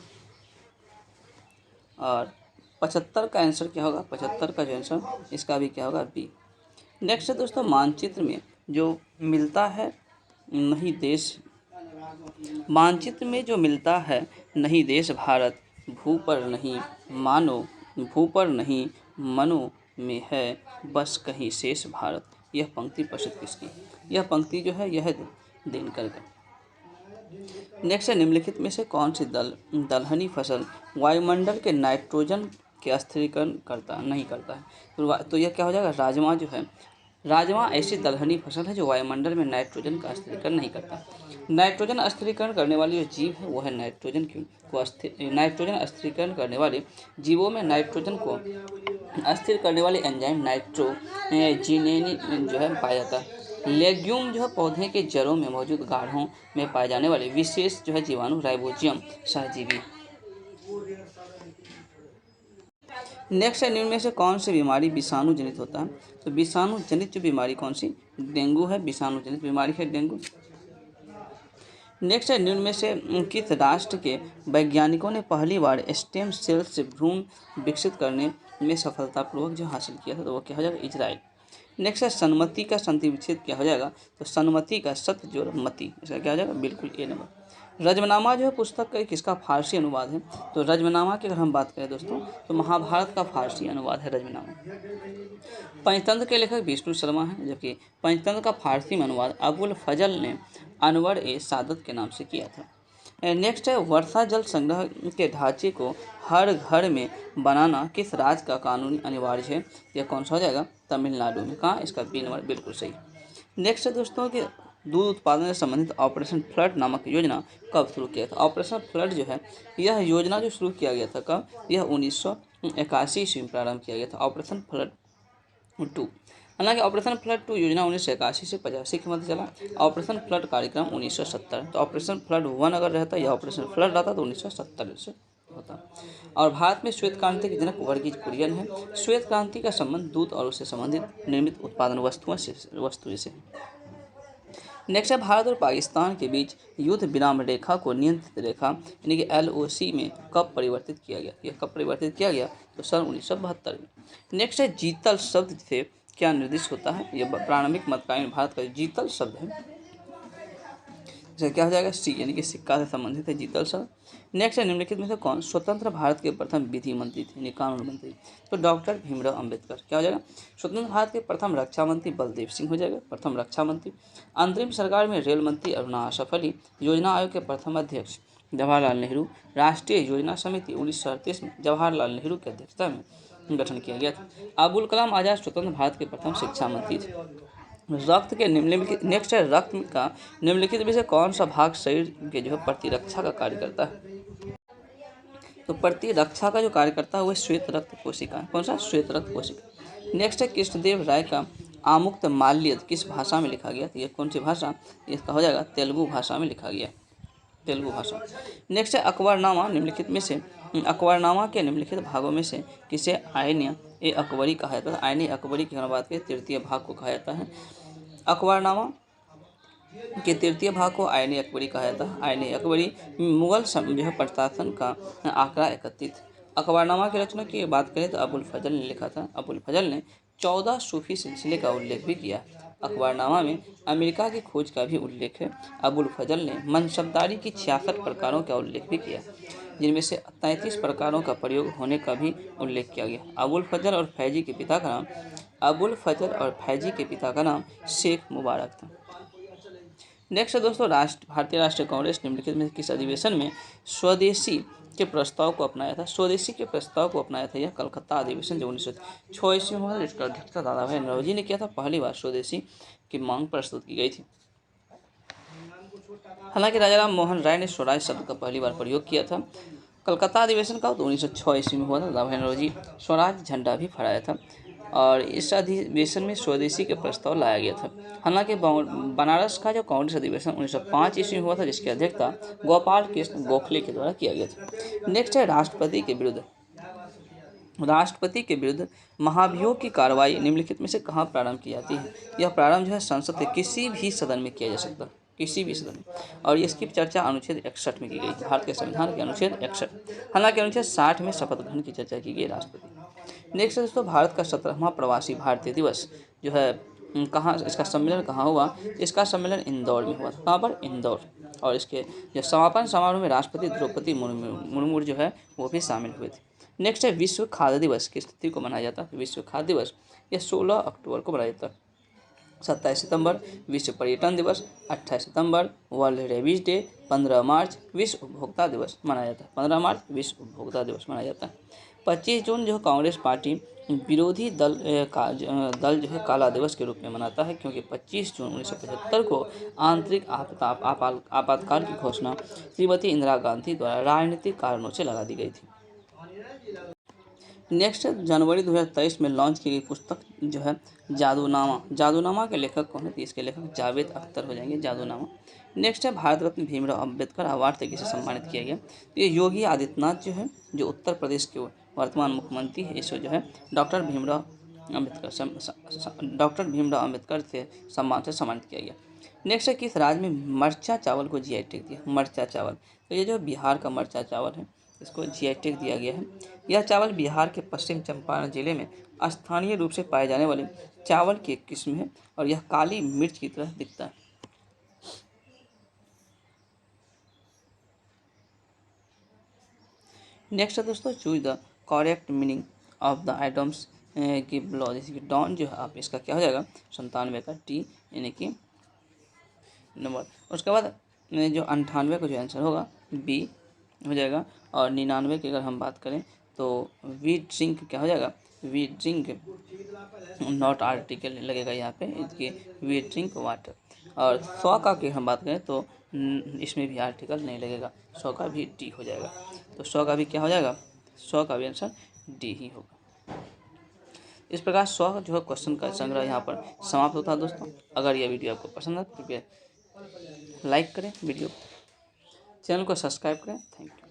और 75 का आंसर क्या होगा? 75 का जो आंसर इसका भी क्या होगा? बी। नेक्स्ट है दोस्तों, मानचित्र में जो मिलता है नहीं देश, मानचित्र में जो मिलता है नहीं देश भारत, भू पर नहीं मनो में है बस कहीं शेष भारत। यह पंक्ति प्रसिद्ध किसकी? यह पंक्ति जो है यह दिनकर का। नेक्स्ट है, निम्नलिखित में से कौन सी दलहनी फसल वायुमंडल के नाइट्रोजन के स्थिरीकरण नहीं करता है? तो यह क्या हो जाएगा? राजमा जो है, राजमा ऐसी दलहनी फसल है जो वायुमंडल में नाइट्रोजन का स्थिरीकरण नहीं करता। नाइट्रोजन स्थिरीकरण करने वाली जो जीव है वो है नाइट्रोजन स्थिरीकरण करने वाले जीवों में नाइट्रोजन को अस्थिर करने वाले एंजाइम नाइट्रोजिनेनी जो है पाया जाता है। लेग्यूम जो है पौधे के जड़ों में मौजूद गाढ़ों में पाए जाने वाले विशेष जो है जीवाणु राइबोजियम सहजीवी। नेक्स्ट है, निम्न में से कौन सी बीमारी विषाणु जनित होता है? तो विषाणु जनित जो बीमारी कौन सी? डेंगू है, विषाणु जनित बीमारी है डेंगू। नेक्स्ट है, निम्न में से किस राष्ट्र के वैज्ञानिकों ने पहली बार स्टेम सेल से भ्रूण विकसित करने में सफलतापूर्वक जो हासिल किया था? तो वो क्या हो जाएगा? इजराइल। नेक्स्ट है, सन्मति का संधि विच्छेद क्या हो जाएगा? तो सन्मति का सत जोड़ मति, इसका क्या हो जाएगा? बिल्कुल ए नंबर। रजमनामा जो है पुस्तक का किसका फारसी अनुवाद है? तो रजमनामा की अगर हम बात करें दोस्तों तो महाभारत का फारसी अनुवाद है रजमनामा। पंचतंत्र के लेखक विष्णु शर्मा हैं, जबकि पंचतंत्र का फारसी में अनुवाद अबुल फजल ने अनवर ए सादत के नाम से किया था। नेक्स्ट है, वर्षा जल संग्रह के ढांचे को हर घर में बनाना किस राज्य का कानूनी अनिवार्य है? यह कौन सा हो जाएगा? तमिलनाडु में। कहाँ? इसका बी नंबर बिल्कुल सही। नेक्स्ट है दोस्तों कि दूध उत्पादन से संबंधित ऑपरेशन फ्लड नामक योजना कब शुरू किया था? ऑपरेशन फ्लड जो है यह योजना जो शुरू किया गया था कब? यह 1981 ईस्वी में प्रारंभ किया गया था, ऑपरेशन फ्लड 2। हालांकि ऑपरेशन फ्लड 2 योजना 1981 से 85 के मध्य चला। ऑपरेशन फ्लड कार्यक्रम 1970। तो ऑपरेशन फ्लड 1 अगर रहता या ऑपरेशन फ्लड रहता तो 1970 से होता। और भारत में श्वेत क्रांति के जनक वर्गीज कुरियन है। श्वेत क्रांति का संबंध दूध और उससे संबंधित निर्मित उत्पादन वस्तुओं से। नेक्स्ट है, भारत और पाकिस्तान के बीच युद्ध विराम रेखा को नियंत्रित रेखा यानी कि LOC में कब परिवर्तित किया गया? यह कब परिवर्तित किया गया? तो सन 1972 में। नेक्स्ट है, जीतल शब्द से क्या निर्दिष्ट होता है? यह प्रारंभिक मध्यकालीन भारत का जीतल शब्द है इसे क्या हो जाएगा सी, यानी कि सिक्का से संबंधित है जीतल शब्द। नेक्स्ट है निम्नलिखित में से कौन स्वतंत्र भारत के प्रथम विधि मंत्री थे, यानी कानून मंत्री? तो डॉक्टर भीमराव अंबेडकर। क्या हो जाएगा? स्वतंत्र भारत के प्रथम रक्षा मंत्री बलदेव सिंह हो जाएगा, प्रथम रक्षा मंत्री। अंतरिम सरकार में रेल मंत्री अरुणा आसफ अली। योजना आयोग के प्रथम अध्यक्ष जवाहरलाल नेहरू। राष्ट्रीय योजना समिति 1938 में जवाहरलाल नेहरू की अध्यक्षता में गठन किया गया था। अबुल कलाम आजाद स्वतंत्र भारत के प्रथम शिक्षा मंत्री थे। रक्त के निम्नलिखित नेक्स्ट है रक्त का निम्नलिखित में से कौन सा भाग शरीर के जो है प्रतिरक्षा का कार्य करता है? तो प्रतिरक्षा का जो कार्य करता है वह श्वेत रक्त कोशिका है। कौन सा? श्वेत रक्त कोशिका। नेक्स्ट है कृष्णदेव राय का आमुक्त माल्यद किस भाषा में लिखा गया? तो ये कौन सी भाषा? इसका हो जाएगा तेलुगु भाषा में लिखा गया, तेलुगु भाषा। नेक्स्ट है अकबरनामा निम्नलिखित में से अकबरनामा के निम्नलिखित भागों में से किसे आईन ए अकबरी कहा जाता है? आईन अकबरी की हम बात करें तृतीय भाग को कहा जाता है। अकबरनामा के तृतीय भाग को आईन अकबरी कहा जाता है। आईन अकबरी मुगल जो है प्रशासन का आंकड़ा एकत्रित। अकबरनामा की रचना की बात करें तो अबुल फजल ने लिखा था। अबुल फजल ने 14 सूफी सिलसिले का उल्लेख भी किया। अकबरनामा में अमेरिका की खोज का भी उल्लेख है। अबुल फजल ने मनसबदारी की 66 प्रकारों का उल्लेख भी किया, जिनमें से 33 प्रकारों का प्रयोग होने का भी उल्लेख किया गया। अबुल फजल और फैजी के पिता का नाम शेख मुबारक था। नेक्स्ट दोस्तों भारतीय राष्ट्रीय कांग्रेस निम्नलिखित में किस अधिवेशन में स्वदेशी के प्रस्ताव को अपनाया था? स्वदेशी के प्रस्ताव को अपनाया था यह कलकत्ता अधिवेशन जो 1906 ईस्वी में हुआ, जिसका अध्यक्षता दादा भाई नौरोजी ने किया था। पहली बार स्वदेशी की मांग प्रस्तुत की गई थी। हालांकि राजा राम मोहन राय ने स्वराज शब्द का पहली बार प्रयोग किया था। कलकत्ता अधिवेशन का 1906 ईस्वी में हुआ था। दादा भाई नौरोजी स्वराज झंडा भी फहराया था और इस अधिवेशन में स्वदेशी के प्रस्ताव लाया गया था। हालांकि बनारस का जो कांग्रेस अधिवेशन 1905 ईस्वी में हुआ था, जिसकी अध्यक्षता गोपाल कृष्ण गोखले के द्वारा किया गया था। नेक्स्ट है राष्ट्रपति के विरुद्ध महाभियोग की कार्रवाई निम्नलिखित में से कहाँ प्रारंभ की जाती है? यह प्रारंभ जो है संसद के किसी भी सदन में किया जा सकता है, किसी भी सदन में, और इसकी चर्चा अनुच्छेद 61 में की गई, भारत के संविधान के अनुच्छेद 61। हालांकि अनुच्छेद 60 में शपथ ग्रहण की चर्चा की गई राष्ट्रपति। नेक्स्ट दोस्तों भारत का 17वां प्रवासी भारतीय दिवस जो है कहाँ, इसका सम्मेलन कहाँ हुआ? इसका सम्मेलन इंदौर में हुआ था। कहाँ पर? इंदौर। और इसके जो समापन समारोह में राष्ट्रपति द्रौपदी मुर्मू जो है वो भी शामिल हुए थे। नेक्स्ट है विश्व खाद्य दिवस किस तिथि को मनाया जाता है? विश्व खाद्य दिवस यह 16 अक्टूबर को मनाया जाता है। 27 सितंबर विश्व पर्यटन दिवस, 28 सितंबर वर्ल्ड रेबीज डे, 15 मार्च विश्व उपभोक्ता दिवस मनाया जाता है। 15 मार्च विश्व उपभोक्ता दिवस मनाया जाता है। 25 जून जो कांग्रेस पार्टी विरोधी दल जो है काला दिवस के रूप में मनाता है, क्योंकि 25 जून 1975 को आंतरिक आपातकाल की घोषणा श्रीमती इंदिरा गांधी द्वारा राजनीतिक कारणों से लगा दी गई थी। नेक्स्ट जनवरी 2023 में लॉन्च की गई पुस्तक जो है जादूनामा के लेखक कौन है? तो इसके लेखक जावेद अख्तर हो जाएंगे, जादूनामा। नेक्स्ट है भारत रत्न भीमराव अंबेडकर अवार्ड से किसे सम्मानित किया गया? तो ये योगी आदित्यनाथ जो है, जो उत्तर प्रदेश के वर्तमान मुख्यमंत्री है, इसको जो है डॉक्टर भीमराव अंबेडकर से सम्मान से सम्मानित किया गया। नेक्स्ट है किस राज्य में मरचा चावल को जीआई टैग दिया? मरचा चावल, तो ये जो बिहार का मरचा चावल है इसको जीआई टैग दिया गया है। यह चावल बिहार के पश्चिम चंपारण जिले में स्थानीय रूप से पाए जाने वाले चावल की एक किस्म है और यह काली मिर्च की तरह दिखता है। नेक्स्ट है दोस्तों choose the correct meaning of the items की ब्लॉ, जैसे कि डॉन जो है आप इसका क्या हो जाएगा 97 का टी यानी कि नंबर। उसके बाद जो 98 का जो आंसर होगा बी हो जाएगा। और 99 की अगर हम बात करें तो वी ड्रिंक क्या हो जाएगा? वी ड्रिंक नॉट आर्टिकल लगेगा यहाँ पे, इसकी वी ड्रिंक वाटर। और 100 का की हम बात करें तो इसमें भी आर्टिकल नहीं लगेगा, 100 का भी डी हो जाएगा। तो 100 का भी क्या हो जाएगा? 100 का भी आंसर डी ही होगा। इस प्रकार 100 जो है क्वेश्चन का संग्रह यहाँ पर समाप्त होता है दोस्तों। अगर यह वीडियो आपको पसंद है तो कृपया लाइक करें, वीडियो चैनल को सब्सक्राइब करें। Thank you.